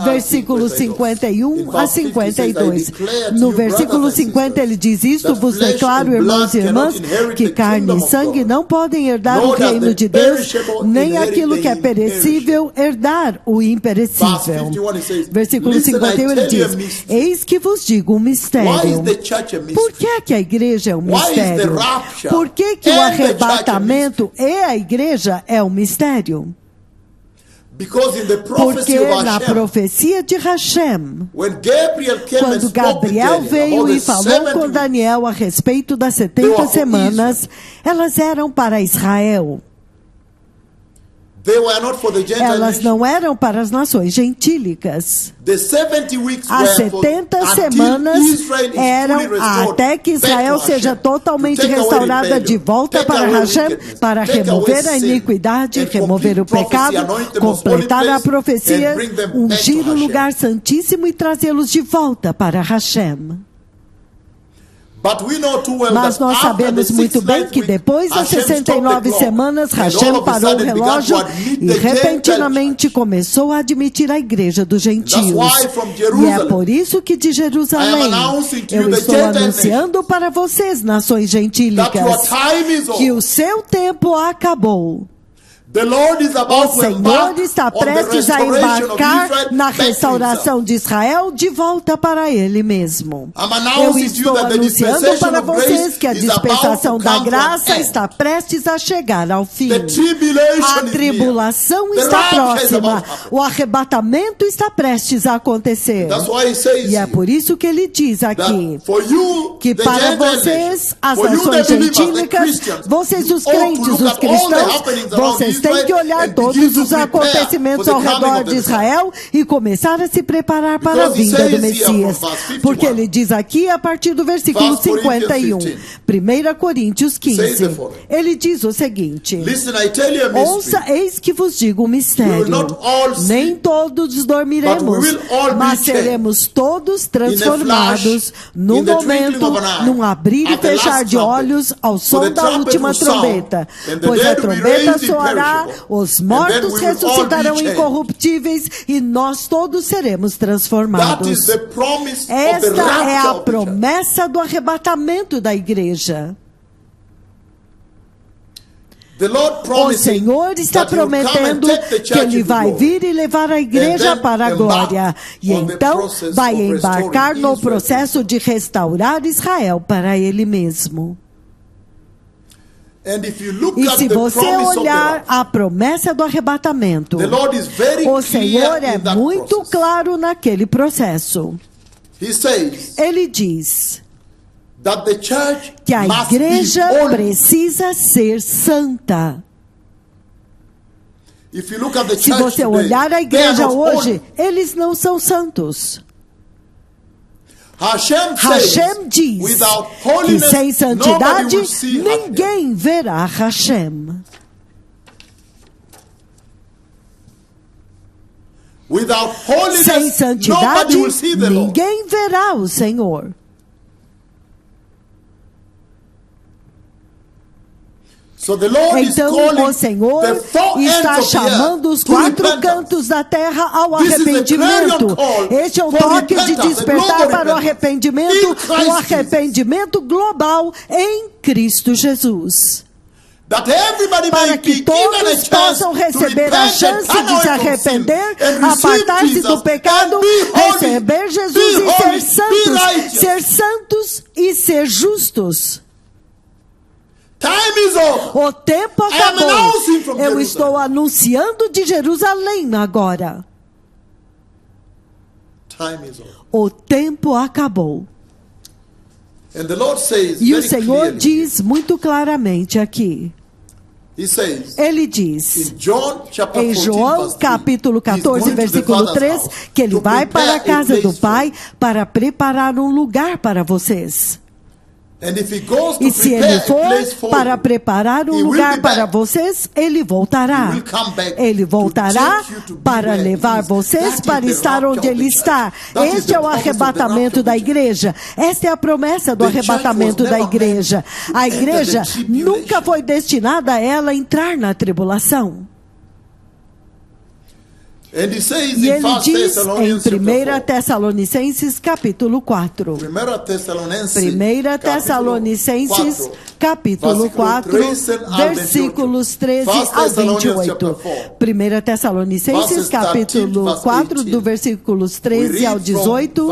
versículos 51 a 52. No versículo 50 ele diz isto: vos declaro, irmãos e irmãs, que carne e sangue não podem herdar o reino de Deus, nem aquilo que é perecível herdar o imperecível. Versículo 51 ele diz: eis que vos digo um mistério. Por que é que a igreja é um mistério? Por que que o arrebatamento e a igreja é um mistério? Porque na profecia de Hashem, quando Gabriel veio e falou com Daniel a respeito das 70 semanas, elas eram para Israel. Elas não eram para as nações gentílicas. As 70 semanas eram até que Israel seja totalmente restaurada de volta para Hashem, para remover a iniquidade, remover o pecado, completar a profecia, ungir o lugar santíssimo e trazê-los de volta para Hashem. Mas nós sabemos muito bem que depois das 69 semanas, Hashem parou o relógio e repentinamente começou a admitir a igreja dos gentios. E é por isso que de Jerusalém eu estou anunciando para vocês, nações gentílicas, que o seu tempo acabou. O Senhor está prestes a embarcar na restauração de Israel de volta para Ele mesmo. Eu estou anunciando para vocês que a dispensação da graça está prestes a chegar ao fim. A tribulação está próxima. O arrebatamento está prestes a acontecer. E é por isso que ele diz aqui que para vocês, as nações gentílicas, vocês os crentes, os cristãos, vocês tem que olhar todos os acontecimentos ao redor de Israel e começar a se preparar para a vinda do Messias. Porque ele diz aqui a partir do versículo 51, 1 Coríntios 15, ele diz o seguinte: ouça, eis que vos digo um mistério. Nem todos dormiremos, mas seremos todos transformados num momento, num abrir e fechar de olhos ao som da última trombeta. Pois a trombeta soará, os mortos ressuscitarão incorruptíveis e nós todos seremos transformados. Esta é a promessa do arrebatamento da igreja. O Senhor está prometendo que Ele vai vir e levar a igreja para a glória. E então vai embarcar no processo de restaurar Israel para Ele mesmo. E se você olhar a promessa do arrebatamento, o Senhor é muito claro naquele processo. Ele diz que a igreja precisa ser santa. Se você olhar a igreja hoje, eles não são santos. Hashem diz que sem santidade ninguém verá Hashem. Sem santidade ninguém verá o Senhor. Então o Senhor está chamando os 4 cantos da terra ao arrependimento. Este é um toque de despertar para o arrependimento global em Cristo Jesus. Para que todos possam receber a chance de se arrepender, apartar-se do pecado, receber Jesus e ser santos e ser justos. O tempo acabou. Eu estou anunciando de Jerusalém agora. O tempo acabou. E o Senhor diz muito claramente aqui Ele diz, em João 14, capítulo 14, versículo 3, que ele vai para a casa do Pai para preparar um lugar para vocês. E se ele for para preparar um lugar para vocês, ele voltará. Ele voltará para levar vocês para estar onde ele está. Este é o arrebatamento da igreja. Esta é a promessa do arrebatamento da igreja. A igreja nunca foi destinada a ela entrar na tribulação. E ele diz em 1 Tessalonicenses capítulo 4. 1 Tessalonicenses capítulo 4, versículos 13 ao 28. 1 Tessalonicenses capítulo 4, do versículos 13 ao 18.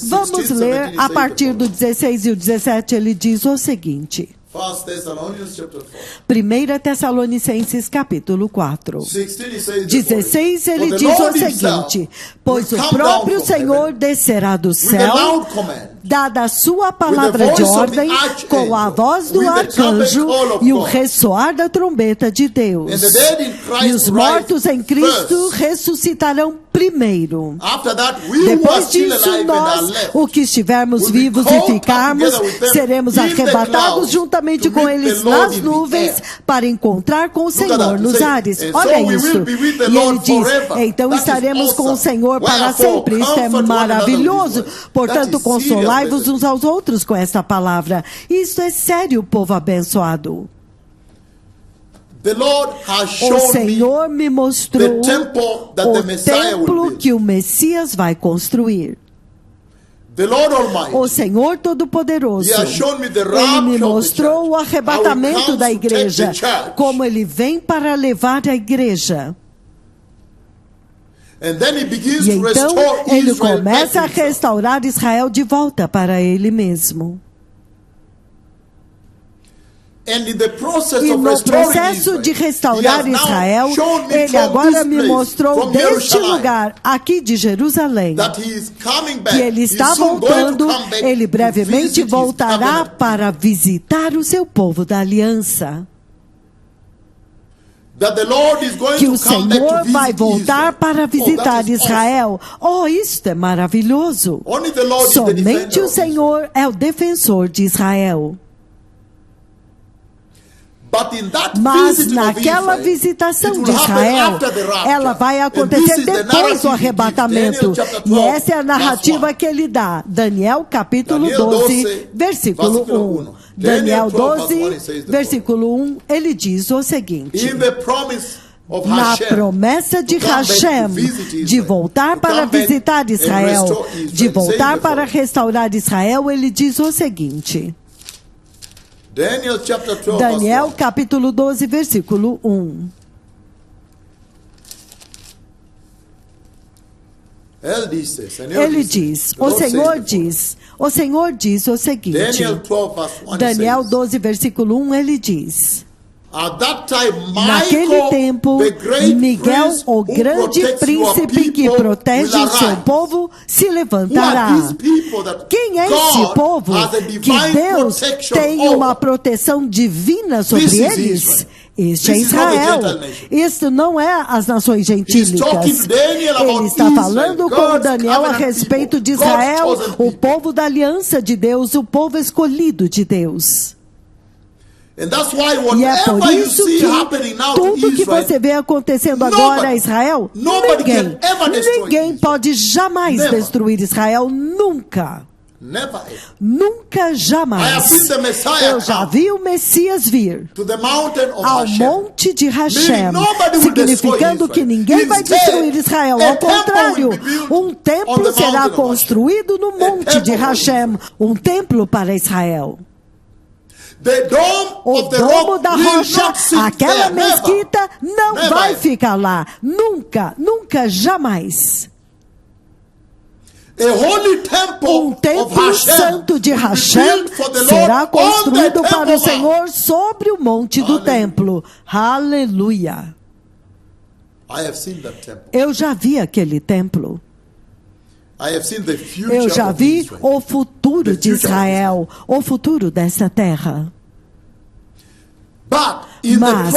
Vamos ler a partir do 16 e o 17. Ele diz o seguinte. 1 Tessalonicenses capítulo 4. 16 ele diz o seguinte: pois o próprio Senhor descerá do céu, dada a sua palavra de ordem, com a voz do arcanjo e o ressoar da trombeta de Deus. E os mortos em Cristo ressuscitarão primeiro. Depois disso, nós, o que estivermos vivos e ficarmos, seremos arrebatados juntamente com eles nas nuvens para encontrar com o Senhor nos ares. Olha isso. E ele diz, então estaremos com o Senhor para sempre. Isto é maravilhoso. Portanto, consolai-vos uns aos outros com esta palavra. Isto é sério, povo abençoado. O Senhor me mostrou o templo que o Messias vai construir. O Senhor Todo-Poderoso, Ele me mostrou o arrebatamento da igreja, como Ele vem para levar a igreja. E então Ele começa a restaurar Israel de volta para Ele mesmo. E no processo de restaurar Israel, Ele agora me mostrou deste lugar, aqui de Jerusalém, que Ele está voltando, Ele brevemente voltará para visitar o seu povo da aliança. Que o Senhor vai voltar para visitar Israel. Oh, isto é maravilhoso! Somente o Senhor é o defensor de Israel. Mas naquela visitação de Israel, ela vai acontecer depois do arrebatamento. E essa é a narrativa que ele dá. Daniel capítulo 12, versículo 1. Daniel 12, versículo 1, ele diz o seguinte: na promessa de Hashem, de voltar para visitar Israel, de voltar para restaurar Israel, ele diz o seguinte. Daniel capítulo 12, versículo 1. Ele diz, o Senhor diz o seguinte, Daniel 12, versículo 1, ele diz: naquele tempo, Miguel, o grande príncipe que protege o seu povo, se levantará. Quem é esse povo que Deus tem uma proteção divina sobre eles? Este é Israel. Isto não é as nações gentílicas. Ele está falando com Daniel a respeito de Israel, o povo da aliança de Deus, o povo escolhido de Deus. E é por isso que tudo que você vê acontecendo agora a Israel, ninguém pode jamais destruir Israel, nunca. Nunca, jamais. Eu já vi o Messias vir ao monte de Hashem, significando que ninguém vai destruir Israel. Ao contrário, um templo será construído no monte de Hashem, um templo para Israel. O domo da rocha, aquela mesquita, não vai ficar lá. Nunca, nunca, jamais. Um templo santo de Hashem será construído para o Senhor sobre o monte do templo. Aleluia. Eu já vi aquele templo. Eu já vi o futuro de Israel, o futuro dessa terra. Mas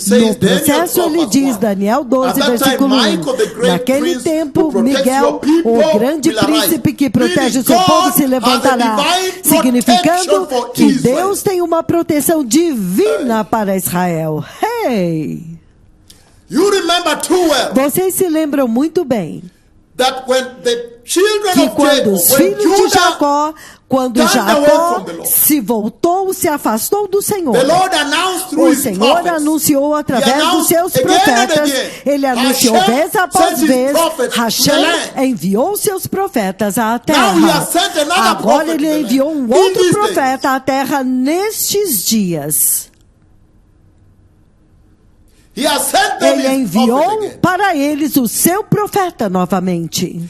no processo ele diz, Daniel 12, versículo 1, naquele tempo Miguel, o grande príncipe que protege o seu povo, se levantará, significando que Deus tem uma proteção divina para Israel. Hey! Vocês se lembram muito bem que quando os filhos de Jacó, quando Jacó se afastou do Senhor, o Senhor anunciou através dos seus profetas, ele anunciou vez após vez, Hashem enviou seus profetas à terra. Agora ele enviou um outro profeta à terra nestes dias. Ele enviou para eles o seu profeta novamente.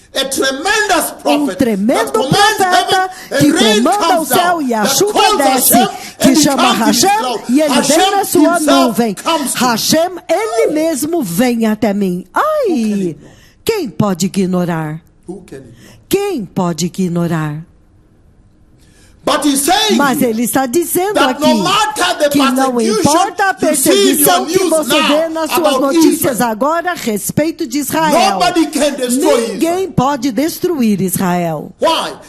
Um tremendo profeta que comanda o céu e a chuva desce, que chama Hashem, e ele vem na sua nuvem. Hashem, ele mesmo vem até mim. Ai! Quem pode ignorar? Quem pode ignorar? Mas ele está dizendo aqui que não importa a perseguição que você vê nas suas notícias agora a respeito de Israel, ninguém pode destruir Israel.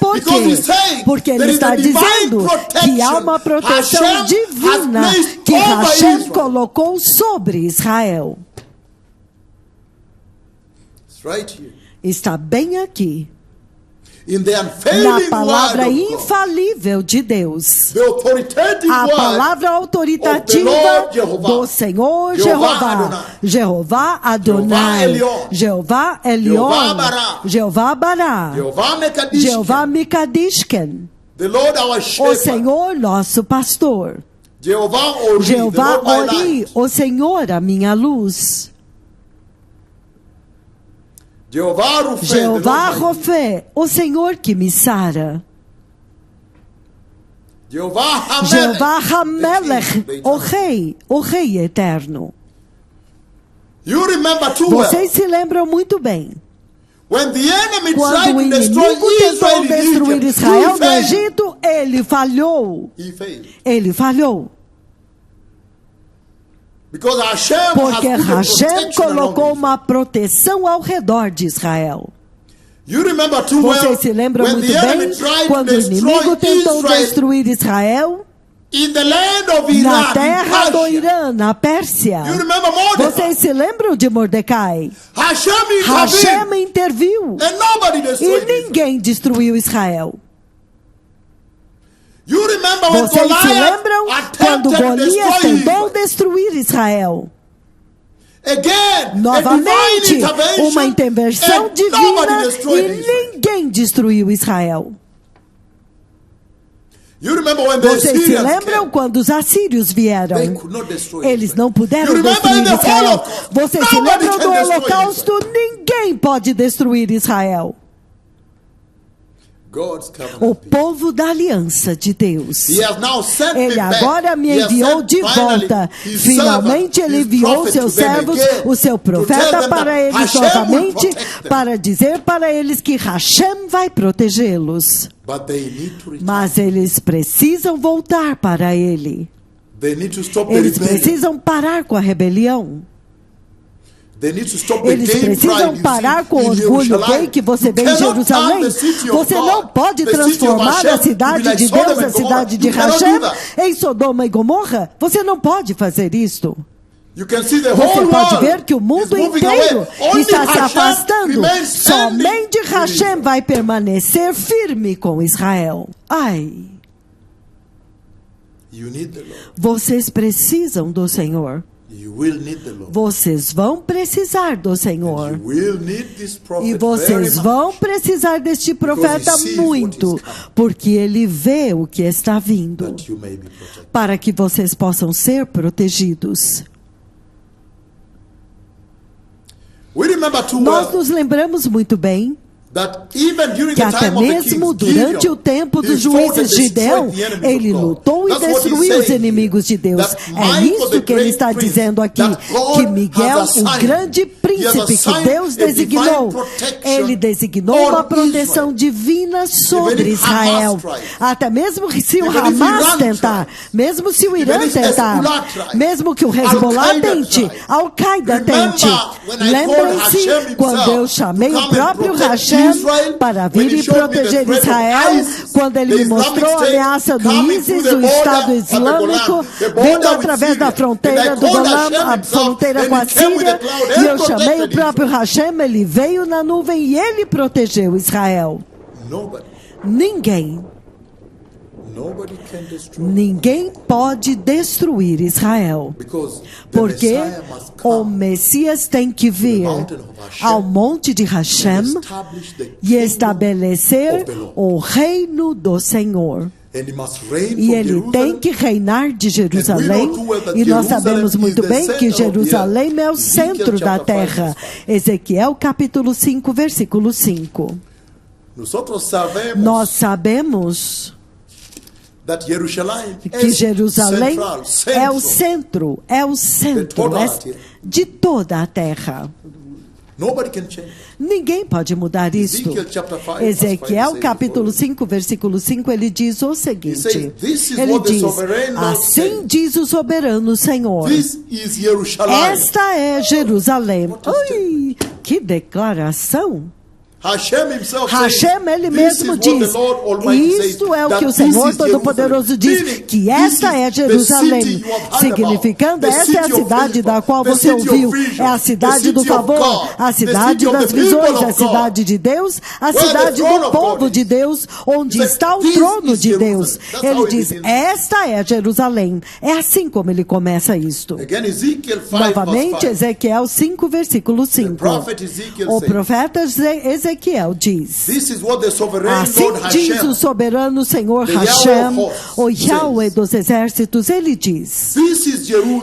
Por quê? Porque ele está dizendo que há uma proteção divina que Hashem colocou sobre Israel. Está bem aqui. Na palavra infalível de Deus, a palavra autoritativa do Senhor Jeová, Jeová Adonai, Jeová Elion, Jeová Bará, Jeová Mikadishken, o Senhor nosso pastor, Jeová Ori, o Senhor a minha luz, Jeová Rofé, o Senhor que me sara. Jeová Hamelech, o Rei eterno. Vocês se lembram muito bem. Quando o inimigo tentou destruir Israel no Egito, ele falhou. Ele falhou. Porque Hashem colocou uma proteção ao redor de Israel. Vocês se lembram muito bem quando o inimigo tentou destruir Israel? Na terra do Irã, na Pérsia. Vocês se lembram de Mordecai? Hashem interviu e ninguém destruiu Israel. Vocês se lembram quando Golias tentou destruir Israel? Novamente, uma intervenção divina e ninguém destruiu Israel. Vocês se lembram quando os assírios vieram? Eles não puderam destruir Israel. Vocês se lembram do holocausto? Ninguém pode destruir Israel. O povo da aliança de Deus. Ele agora me enviou de volta. Finalmente ele enviou seus servos, o seu profeta, para eles novamente, para dizer para eles que Hashem vai protegê-los. Mas eles precisam voltar para ele. Eles precisam parar com a rebelião. Eles precisam parar com o orgulho gay que você vê em Jerusalém. Você não pode transformar a cidade de Deus, a cidade de Hashem, em Sodoma e Gomorra. Você não pode fazer isto. Você pode ver que o mundo inteiro está se afastando. Somente Hashem vai permanecer firme com Israel. Ai! Vocês precisam do Senhor. Vocês vão precisar do Senhor. E vocês vão precisar deste profeta muito, porque ele vê o que está vindo, para que vocês possam ser protegidos. Nós nos lembramos muito bem que até mesmo durante o tempo dos juízes de Gideão, ele lutou e destruiu os inimigos de Deus. É isso que ele está dizendo aqui, que Miguel, o grande príncipe que Deus designou, ele designou uma proteção divina sobre Israel. Até mesmo se o Hamas tentar, mesmo se o Irã tentar, mesmo que o Hezbollah tente, Al-Qaeda tente. Lembrem-se quando eu chamei o próprio Hashem para vir e proteger Israel, quando ele me mostrou a ameaça do ISIS, do Estado Islâmico, vindo através da fronteira do Golan, a fronteira com a Síria, e eu chamei o próprio Hashem, ele veio na nuvem e ele protegeu Israel. Ninguém pode destruir Israel, porque o Messias tem que vir ao monte de Hashem e estabelecer o reino do Senhor. E ele tem que reinar de Jerusalém, e nós sabemos muito bem que Jerusalém é o centro da terra. Ezequiel capítulo 5, versículo 5. Nós sabemos que Jerusalém é o centro de toda a terra. Ninguém pode mudar isto. Ezequiel capítulo 5, versículo 5, ele diz o seguinte, ele diz, assim diz o soberano Senhor, esta é Jerusalém. Ui, que declaração! Hashem, ele mesmo diz, isto é o que o Senhor Todo-Poderoso diz, que esta é Jerusalém, significando, esta é a cidade da qual você ouviu, é a cidade do favor, a cidade das visões, a cidade de Deus, a cidade do povo de Deus, onde está o trono de Deus. Ele diz, esta é Jerusalém. É assim como ele começa isto. Novamente, Ezequiel 5, versículo 5. O profeta Ezequiel diz, assim diz o soberano Senhor Hashem, o Yahweh dos exércitos, ele diz,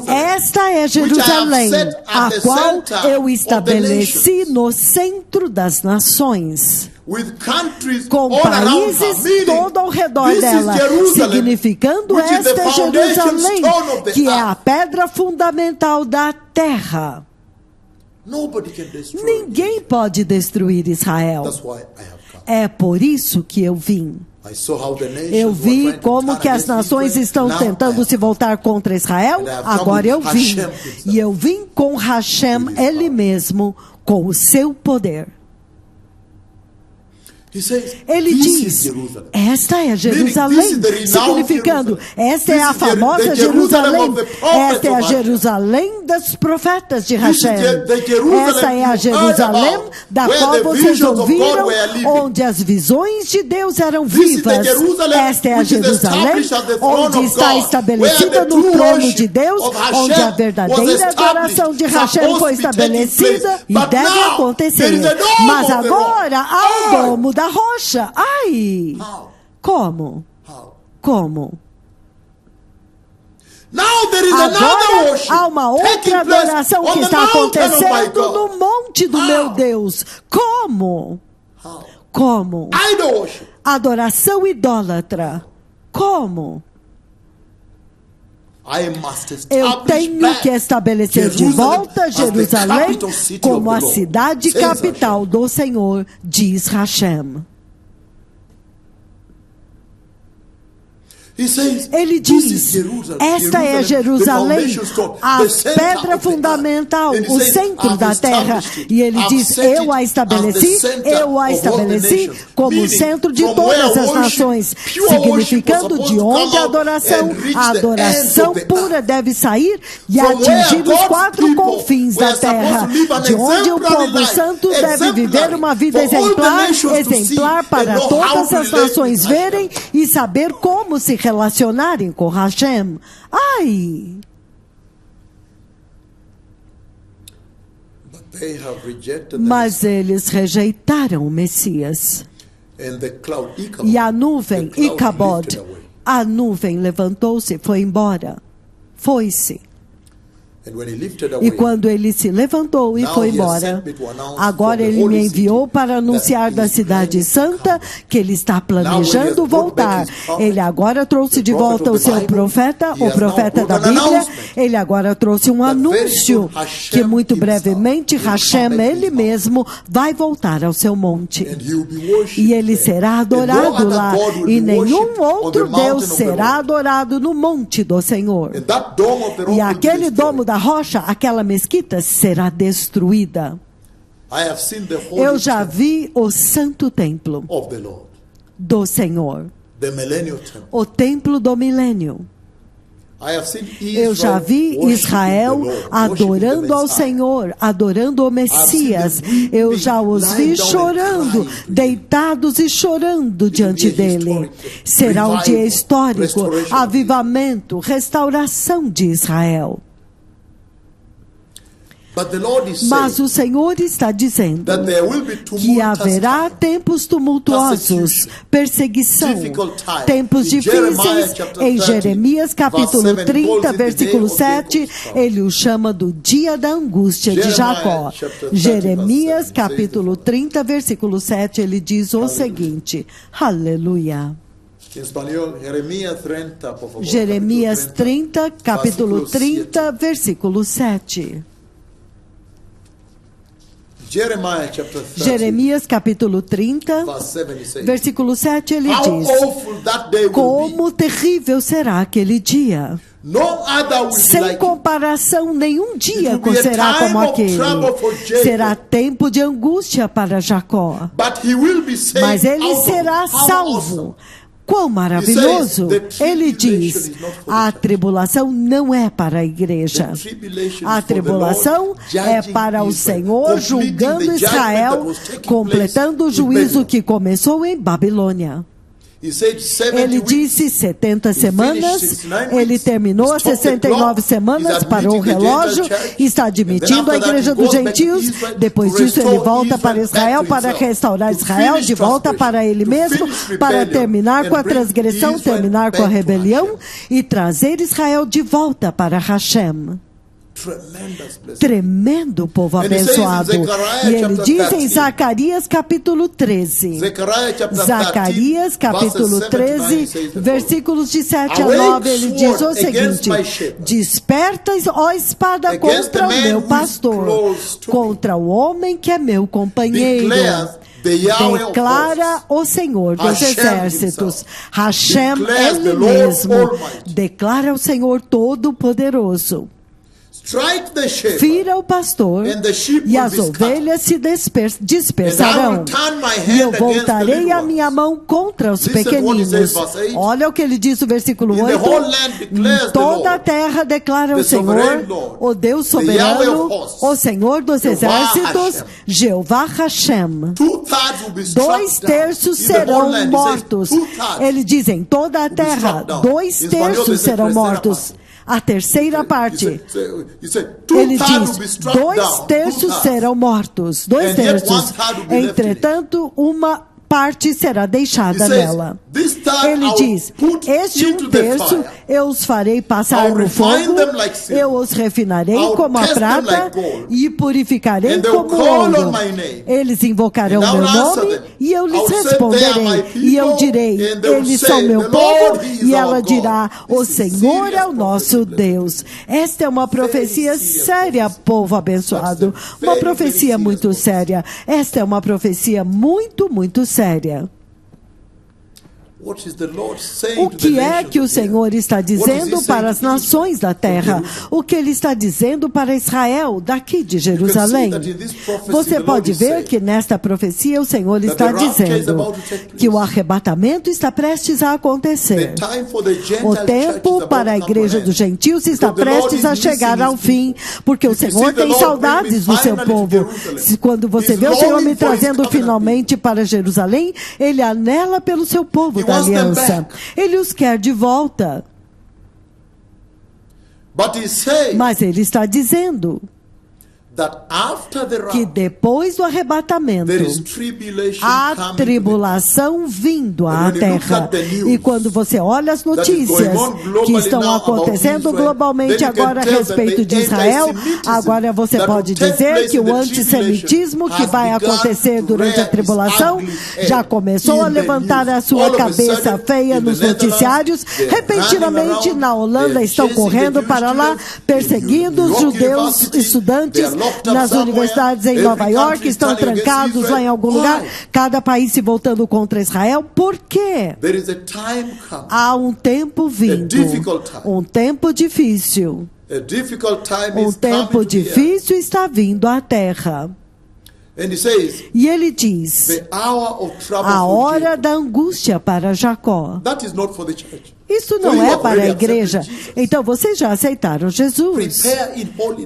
esta é Jerusalém, a qual eu estabeleci no centro das nações, com países todo ao redor dela, significando esta é Jerusalém, que é a pedra fundamental da terra. Ninguém pode destruir Israel. É por isso que eu vim. Eu vi como que as nações estão tentando se voltar contra Israel. Agora eu vim. E eu vim com Hashem, ele mesmo, com o seu poder. Ele diz, esta é Jerusalém, significando, esta é a famosa Jerusalém, esta é a Jerusalém dos profetas de Hashem, esta é a Jerusalém da qual vocês ouviram, onde as visões de Deus eram vivas, esta é a Jerusalém onde está estabelecida no trono de Deus, onde a verdadeira adoração de Hashem foi estabelecida e deve acontecer. Mas agora há o domo da rocha. Ai! Como? Como? Agora há uma outra adoração que está acontecendo no monte do meu Deus. Como? Como? Adoração idólatra. Como? Eu tenho que estabelecer de volta Jerusalém como a cidade capital do Senhor, diz Hashem. Ele diz, esta é Jerusalém, a pedra fundamental, o centro da terra. E ele diz, eu a estabeleci como o centro de todas as nações, significando de onde a adoração pura deve sair e atingir os 4 confins da terra, de onde o povo santo deve viver uma vida exemplar para todas as nações verem e saber como se relacionarem com Hashem. Ai! Mas eles rejeitaram o Messias. E a nuvem, Icabod, a nuvem levantou-se, foi embora. Foi-se. E quando ele se levantou e foi embora, agora ele me enviou para anunciar da cidade santa que ele está planejando voltar. Ele agora trouxe de volta o seu profeta, o profeta da Bíblia. Ele agora trouxe um anúncio que muito brevemente Hashem, ele mesmo, vai voltar ao seu monte. E ele será adorado lá. E nenhum outro Deus será adorado no monte do Senhor. E aquele domo da rocha, aquela mesquita, será destruída. Eu já vi o santo templo do Senhor, o templo do milênio. Eu já vi Israel adorando ao Senhor, adorando o Messias. Eu já os vi chorando, deitados e chorando diante dele. Será um dia histórico, avivamento, restauração de Israel. Mas o Senhor está dizendo que haverá tempos tumultuosos, perseguição, tempos difíceis. Em Jeremias capítulo 30, versículo 7, ele o chama do dia da angústia de Jacó. Jeremias capítulo 30, versículo 7, ele diz o seguinte, aleluia. Jeremias 30, capítulo 30, versículo 7. Jeremias capítulo 30, versículo 7, ele diz: como terrível será aquele dia. Sem comparação, nenhum dia será como aquele. Será tempo de angústia para Jacó. Mas ele será salvo. Quão maravilhoso! Ele diz, a tribulação não é para a igreja. A tribulação é para o Senhor julgando Israel, completando o juízo que começou em Babilônia. Ele disse 70 semanas, ele terminou as 69 semanas, parou o relógio, está admitindo a igreja dos gentios. Depois disso ele volta para Israel para restaurar Israel, de volta para ele mesmo, para terminar com a transgressão, terminar com a rebelião e trazer Israel de volta para Hashem. Tremendo povo abençoado. E ele diz em Zacarias capítulo 13, Zacarias capítulo 13, versículos de 7 a 9, ele diz o seguinte: desperta, ó espada, contra o meu pastor, contra o homem que é meu companheiro. Declara o Senhor dos exércitos, Hashem ele mesmo, declara o Senhor Todo-Poderoso. Fira o pastor e as ovelhas se dispersarão. E eu voltarei a minha mão contra os pequeninos. Olha o que ele diz no versículo 8. Em toda a terra declara o Senhor, o Deus soberano, o Senhor dos exércitos, Jeová Hashem. 2/3 serão mortos. Ele diz em toda a terra, 2/3 serão mortos. A terceira parte, ele diz, 2/3 serão mortos, 2/3. Entretanto, uma parte será deixada nela. Ele diz, este 1/3 eu os farei passar no fogo, eu os refinarei como a prata e purificarei como ouro. Eles invocarão meu nome e eu lhes responderei. E eu direi, eles são meu povo, e ela dirá, o Senhor é o nosso Deus. Esta é uma profecia séria, povo abençoado. Uma profecia muito séria. Esta é uma profecia muito, muito séria. O que é que o Senhor está dizendo para as nações da terra? O que Ele está dizendo para Israel, daqui de Jerusalém? Você pode ver que nesta profecia o Senhor está dizendo que o arrebatamento está prestes a acontecer. O tempo para a igreja dos gentios está prestes a chegar ao fim, porque o Senhor tem saudades do seu povo. Quando você vê o Senhor me trazendo finalmente para Jerusalém, Ele anela pelo seu povo da aliança. Ele os quer de volta. Mas ele está dizendo que depois do arrebatamento há tribulação vindo à terra. E quando você olha as notícias que estão acontecendo globalmente agora a respeito de Israel, agora você pode dizer que o antissemitismo que vai acontecer durante a tribulação já começou a levantar a sua cabeça feia nos noticiários. Repentinamente na Holanda estão correndo para lá, perseguindo os judeus estudantes nas universidades em Nova York, estão trancados lá em algum lugar, cada país se voltando contra Israel. Por quê? Há um tempo vindo, um tempo difícil. Um tempo difícil está vindo à terra. E ele diz, a hora da angústia para Jacó. Isso não é para a igreja. Então vocês já aceitaram Jesus.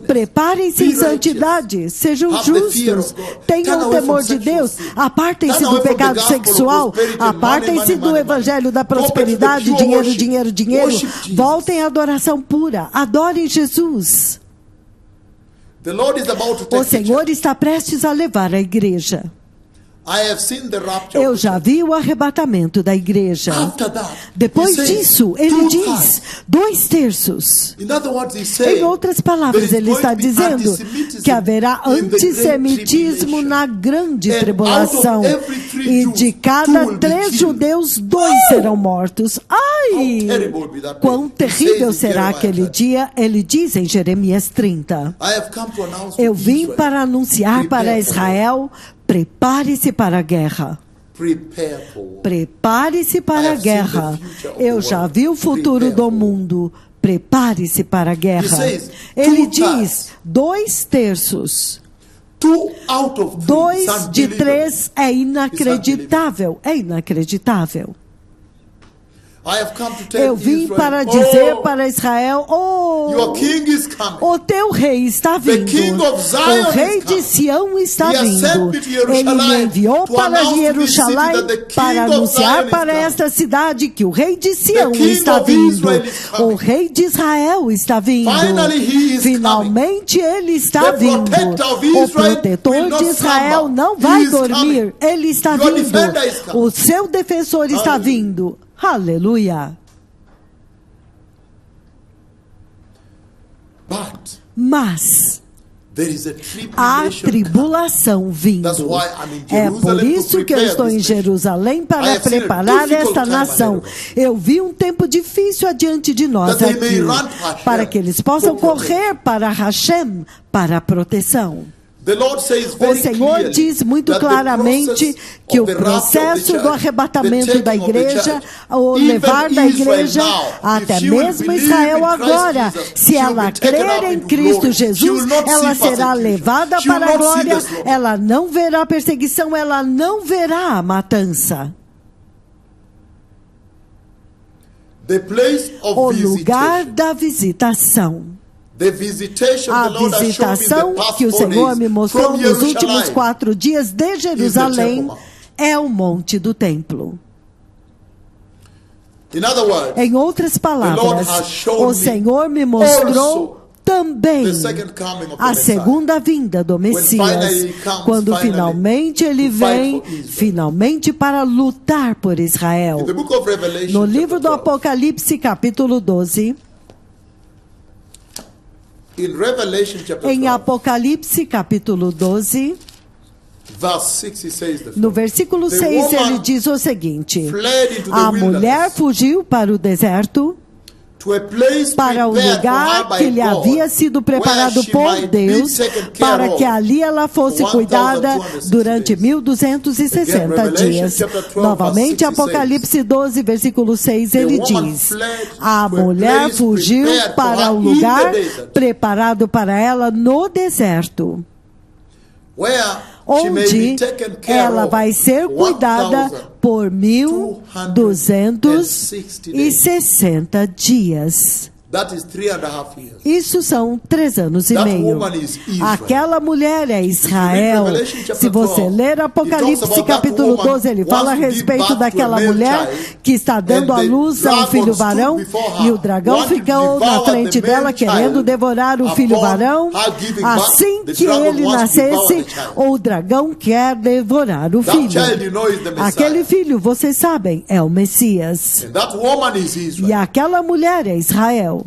Preparem-se em santidade, sejam justos, tenham o temor de Deus, apartem-se do pecado sexual, apartem-se do evangelho da prosperidade, dinheiro, dinheiro, dinheiro. Voltem à adoração pura, adorem Jesus. O Senhor está prestes a levar a igreja. Eu já vi o arrebatamento da igreja. Depois disso, ele diz 2/3. Em outras palavras, ele está dizendo que haverá antissemitismo na grande tribulação. E de cada 3 judeus, 2 serão mortos. Ai! Quão terrível será aquele dia? Ele diz em Jeremias 30. Eu vim para anunciar para Israel: prepare-se para a guerra. Prepare-se para a guerra. Eu já vi o futuro do mundo. Prepare-se para a guerra. Ele diz 2/3. 2 de 3 é inacreditável. É inacreditável. Eu vim para dizer para Israel: o teu rei está vindo. O rei de Sião está vindo. Ele me enviou para Jerusalém para anunciar para esta cidade que o rei de Sião está vindo. O rei de Israel está vindo. Finalmente ele está vindo. O protetor de Israel não vai dormir. Ele está vindo. O seu defensor está vindo. Aleluia. Mas há tribulação vindo. É por isso que eu estou em Jerusalém para preparar esta nação. Eu vi um tempo difícil adiante de nós aqui, para que eles possam correr para Hashem, para a proteção. O Senhor diz muito claramente que o processo do arrebatamento da igreja, o levar da igreja, até mesmo Israel agora, se ela crer em Cristo Jesus, ela será levada para a glória, ela não verá perseguição, ela não verá a matança. O lugar da visitação. A visitação que o Senhor me mostrou nos últimos 4 dias de Jerusalém é o monte do templo. Em outras palavras, o Senhor me mostrou também a segunda vinda do Messias, quando finalmente ele vem, finalmente para lutar por Israel. No livro do Apocalipse, capítulo 12, em Apocalipse, capítulo 12, no versículo 6, ele diz o seguinte: a mulher fugiu para o deserto, para o lugar que lhe havia sido preparado por Deus, para que ali ela fosse cuidada durante 1260 dias. Novamente, Apocalipse 12, versículo 6, ele diz: a mulher fugiu para o lugar preparado para ela no deserto, onde ela vai ser cuidada por 1260 dias. That is 3.5 years. Isso são 3 anos e meio. Aquela mulher é Israel. Se você ler Apocalipse capítulo 12, ele fala a respeito daquela mulher que está dando à luz a um filho varão, e o dragão ficou na frente dela querendo devorar o filho varão. Assim que ele nascesse, o dragão quer devorar o filho. Aquele filho, vocês sabem, é o Messias. E aquela mulher é Israel.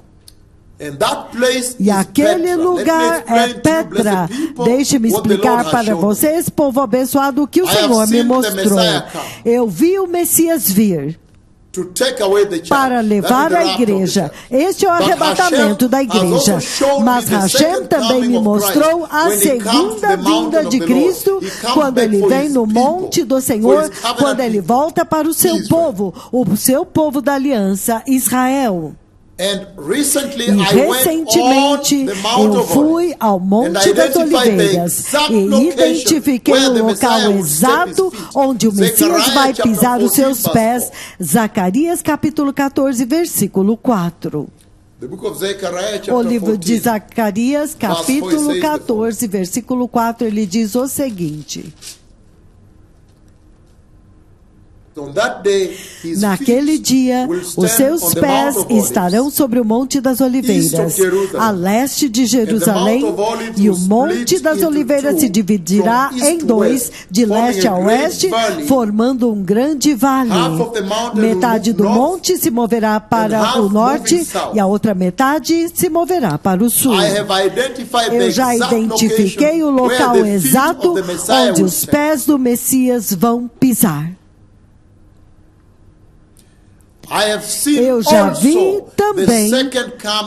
E aquele lugar é Petra. Deixe-me explicar para vocês, povo abençoado, o que o Senhor me mostrou. Eu vi o Messias vir para levar a igreja. Este é o arrebatamento da igreja. Mas Hashem também me mostrou a segunda vinda de Cristo, quando ele vem no monte do Senhor, quando ele volta para o seu povo da aliança, Israel. E recentemente eu fui ao Monte das Oliveiras e identifiquei o local exato onde o Messias vai pisar os seus pés. Zacarias capítulo 14, versículo 4. O livro de Zacarias capítulo 14, versículo 4, ele diz o seguinte: naquele dia, os seus pés estarão sobre o Monte das Oliveiras, a leste de Jerusalém, e o Monte das Oliveiras se dividirá em 2, de leste a oeste, formando um grande vale. Metade do monte se moverá para o norte e a outra metade se moverá para o sul. Eu já identifiquei o local exato onde os pés do Messias vão pisar. Eu já vi também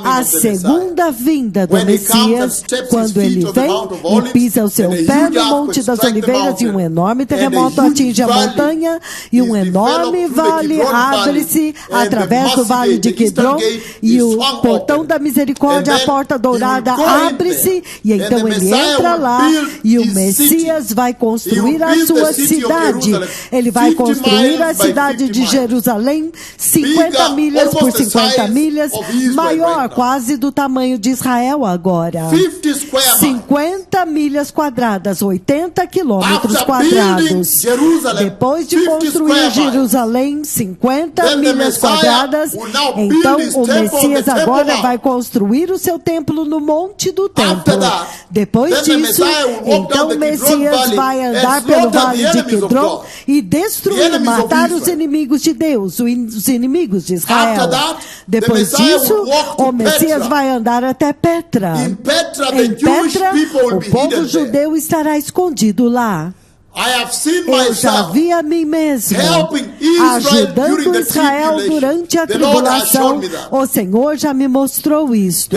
a segunda vinda do Messias, quando ele vem e pisa o seu pé no Monte das Oliveiras, e um enorme terremoto atinge a montanha, e um enorme vale abre-se através do vale de Quidron, e o portão da misericórdia, a porta dourada, abre-se, e então ele entra lá, e o Messias vai construir a sua cidade. Ele vai construir a cidade de Jerusalém, 50 milhas por 50 milhas, maior quase do tamanho de Israel agora. 50 milhas quadradas, 80 quilômetros quadrados. Depois de construir Jerusalém, 50 milhas quadradas, então o Messias agora vai construir o seu templo no Monte do Templo. Depois disso, então o Messias vai andar pelo vale de Quidron e destruir, matar os inimigos de Deus, os inimigos de Israel. Depois disso, o Messias vai andar até Petra. Em Petra, o povo judeu estará escondido lá. Eu já vi a mim mesmo ajudando Israel durante a tribulação. O Senhor já me mostrou isto.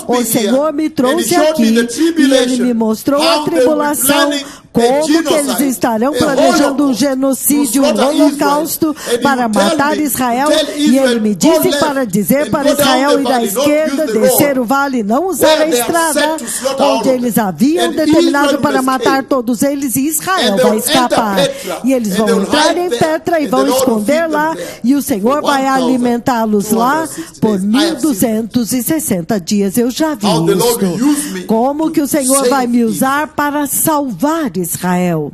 O Senhor me trouxe aqui e Ele me mostrou a tribulação, como que eles estarão planejando um genocídio, um holocausto para matar Israel. E Ele me disse para dizer para Israel ir à esquerda, descer o vale e não usar a estrada, onde eles haviam determinado para matar todos eles, e Israel vai escapar. E eles vão entrar em Petra e vão esconder lá, e o Senhor vai alimentá-los lá por 1260 dias. Eu já vi isso. Como que o Senhor vai me usar para salvar Israel?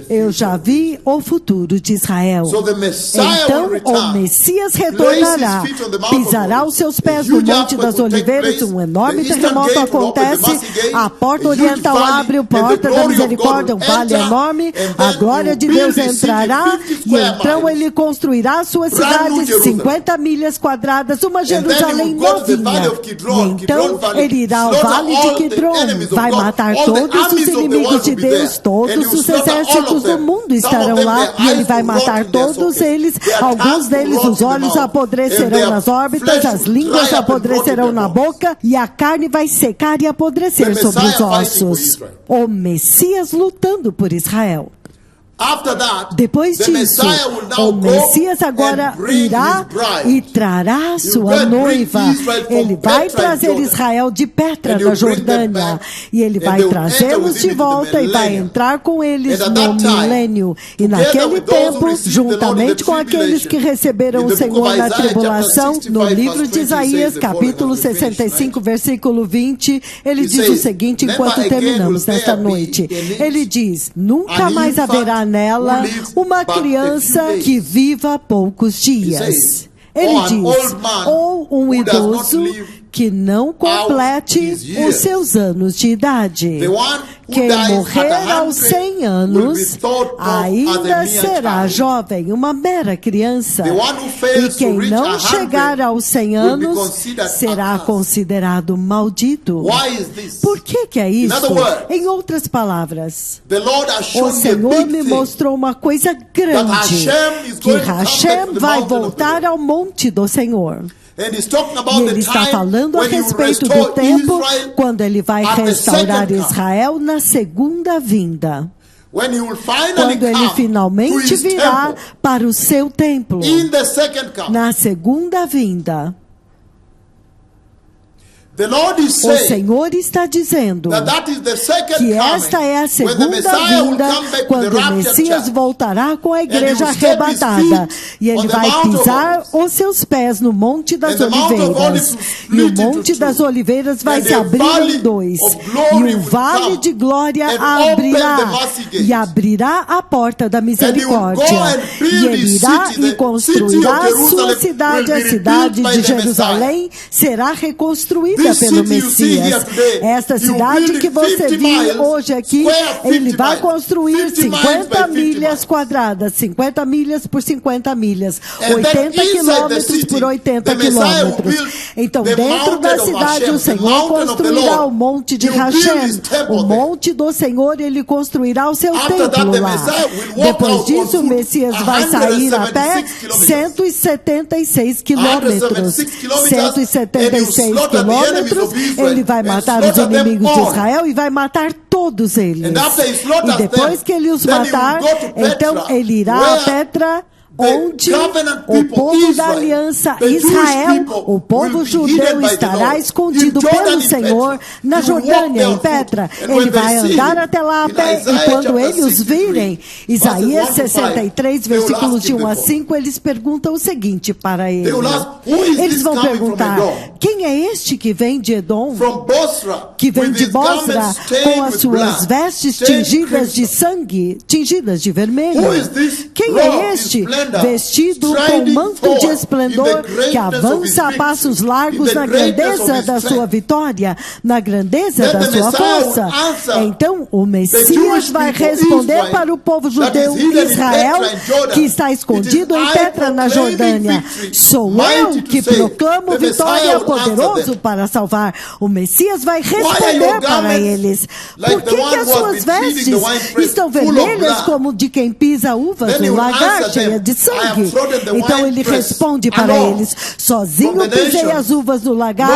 Eu já vi o futuro de Israel. Então o Messias retornará, pisará os seus pés no Monte das Oliveiras, um enorme terremoto acontece, a porta oriental abre, a porta da misericórdia, um vale enorme, a glória de Deus entrará, e então ele construirá a sua cidade, 50 milhas quadradas, uma Jerusalém novinha. E então ele irá ao vale de Quidron, vai matar todos os inimigos de Deus, todos os exércitos do mundo estarão lá, e ele vai matar todos eles. Alguns deles, os olhos apodrecerão nas órbitas, as línguas apodrecerão na boca, e a carne vai secar e apodrecer sobre os ossos. O Messias lutando por Israel. Depois disso, o Messias agora irá e trará sua noiva. Ele vai trazer Israel de Petra, na Jordânia, e ele vai trazê-los de volta e vai entrar com eles no milênio. E naquele tempo, juntamente com aqueles que receberam o Senhor na tribulação, no livro de Isaías, capítulo 65, versículo 20, ele diz o seguinte, enquanto terminamos nesta noite. Ele diz, nunca mais haverá nela uma criança que viva poucos dias. Ele diz, ou um idoso que não complete os seus anos de idade. Quem morrer aos 100 anos ainda será jovem, uma mera criança. E quem não chegar aos 100 anos será considerado maldito. Por que é isso? Em outras palavras, o Senhor me mostrou uma coisa grande, que Hashem vai voltar ao monte do Senhor. E ele está falando a respeito do tempo quando ele vai restaurar Israel na segunda vinda. Quando ele finalmente virá para o seu templo na segunda vinda. O Senhor está dizendo que esta é a segunda vinda, quando o Messias voltará com a igreja arrebatada. E ele vai pisar os seus pés no Monte das Oliveiras. E o Monte das Oliveiras vai se abrir em dois. E o Vale de Glória abrirá. E abrirá a porta da misericórdia. E ele irá e construirá a sua cidade, a cidade de Jerusalém será reconstruída pelo Messias. Esta cidade que você viu hoje aqui, ele vai construir 50 milhas quadradas, 50 milhas por 50 milhas, 80 quilômetros por 80 quilômetros. Então, dentro da cidade, o Senhor construirá o monte de Hashem. O monte do Senhor, ele construirá o seu templo lá. Depois disso, o Messias vai sair a pé 176 quilômetros. 176 quilômetros. Ele vai matar os inimigos de Israel e vai matar todos eles. E depois que ele os matar, então ele irá a Petra, onde o povo da aliança Israel, o povo judeu, estará escondido pelo Senhor na Jordânia, em Petra. Ele vai andar até lá a pé, e quando eles os virem, Isaías 63, versículos de 1 a 5, eles perguntam o seguinte para ele. Eles vão perguntar, quem é este que vem de Edom, que vem de Bosra, com as suas vestes tingidas de sangue, tingidas de vermelho? Quem é este vestido com manto de esplendor, que avança a passos largos na grandeza da sua vitória, na grandeza da sua força? Então o Messias vai responder para o povo judeu Israel, que está escondido em Petra, na Jordânia. Sou eu que proclamo vitória, poderoso para salvar. O Messias vai responder para eles. Por que as suas vestes estão vermelhas como de quem pisa uvas no lagar cheia de sangue? Então ele responde para eles, sozinho pisei as uvas do lagar,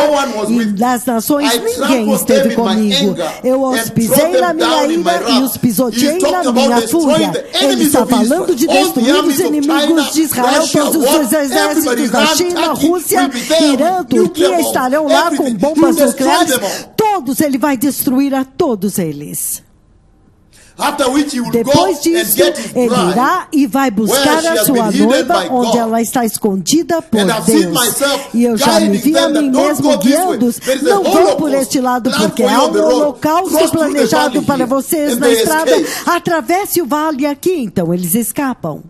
e das nações ninguém esteve comigo. Eu os pisei na minha ira e os pisoteei na minha fúria. Ele está falando de destruir os inimigos de Israel, todos os exércitos da China, Rússia, Irã, Turquia estarão lá com bombas nucleares. Todos, ele vai destruir a todos eles. Depois disso, ele irá e vai buscar a sua noiva, onde ela está escondida por Deus. E eu já me vi a mim mesmo guiando. Não vão por este lado, porque há um holocausto planejado para vocês na estrada. Atravesse o vale aqui, então eles escapam.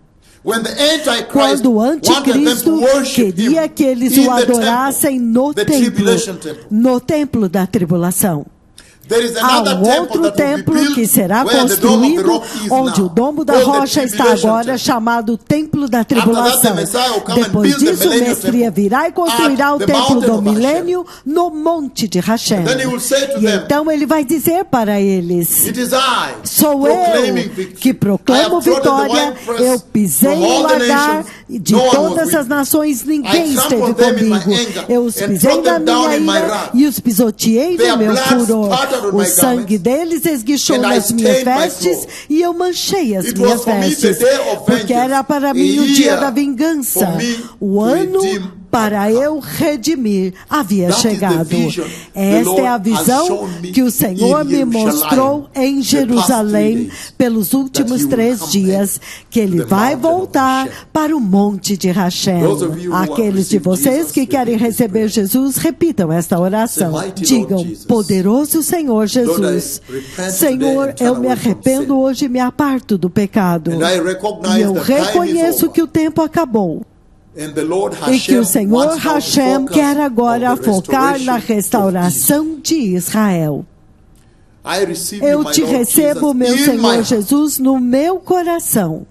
Quando o anticristo queria que eles o adorassem no templo da tribulação. Há um outro templo que será construído, onde o domo da rocha está agora, chamado Templo da Tribulação. Depois disso, o Messias virá e construirá o Templo do Milênio no Monte de Hashem. E então ele vai dizer para eles, sou eu que proclamo vitória, eu pisei no lagar de todas as nações, ninguém esteve comigo. Eu os pisei na minha ira e os pisoteei no meu furor. O sangue deles esguichou nas minhas vestes e eu manchei as minhas vestes, porque era para mim o dia da vingança, o ano para eu redimir havia chegado. Esta é a visão que o Senhor me mostrou em Jerusalém pelos últimos 3 dias, que Ele vai voltar para o monte de Hashem. Aqueles de vocês que querem receber Jesus, repitam esta oração. Digam, poderoso Senhor Jesus, Senhor, eu me arrependo hoje e me aparto do pecado. E eu reconheço que o tempo acabou. E que o Senhor Hashem quer agora focar na restauração de Israel. Eu te recebo, meu Senhor Jesus, no meu coração,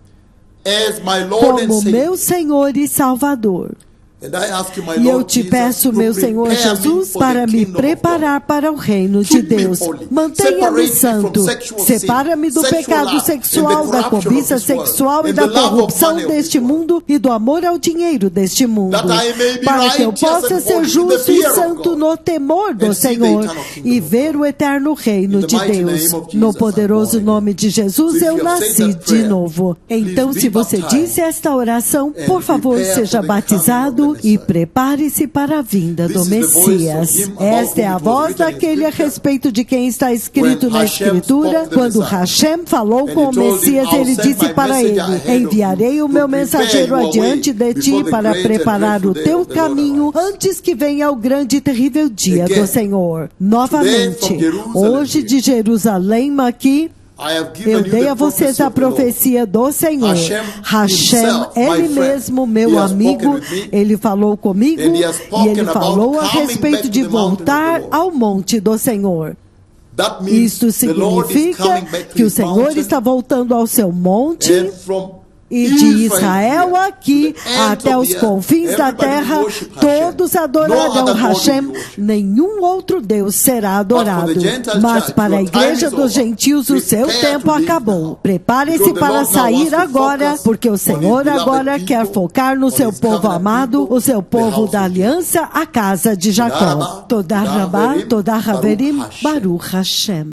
como meu Senhor e Salvador. E eu te peço, meu Senhor Jesus, para me preparar para o reino de Deus. Mantenha-me santo. Separa-me do pecado sexual, da cobiça sexual e da corrupção deste mundo e do amor ao dinheiro deste mundo. Para que eu possa ser justo e santo no temor do Senhor e ver o eterno reino de Deus. No poderoso nome de Jesus, eu nasci de novo. Então, se você disse esta oração, por favor, seja batizado e prepare-se para a vinda do Messias. Esta é a voz daquele a respeito de quem está escrito na Escritura. Quando Hashem falou com o Messias, ele disse para ele: enviarei o meu mensageiro adiante de ti para preparar o teu caminho antes que venha o grande e terrível dia do Senhor. Novamente, hoje de Jerusalém aqui, eu dei a vocês a profecia do Senhor. Hashem, Ele mesmo, meu amigo, Ele falou comigo e Ele falou a respeito de voltar ao monte do Senhor. Isto significa que o Senhor está voltando ao seu monte, e de Israel aqui até os confins da terra, todos adorarão Hashem, nenhum outro Deus será adorado. Mas para a igreja dos gentios o seu tempo acabou. Prepare-se para sair agora, porque o Senhor agora quer focar no seu povo amado, o seu povo da aliança, a casa de Jacó. Toda Rabá, toda Haverim, Baruch Hashem.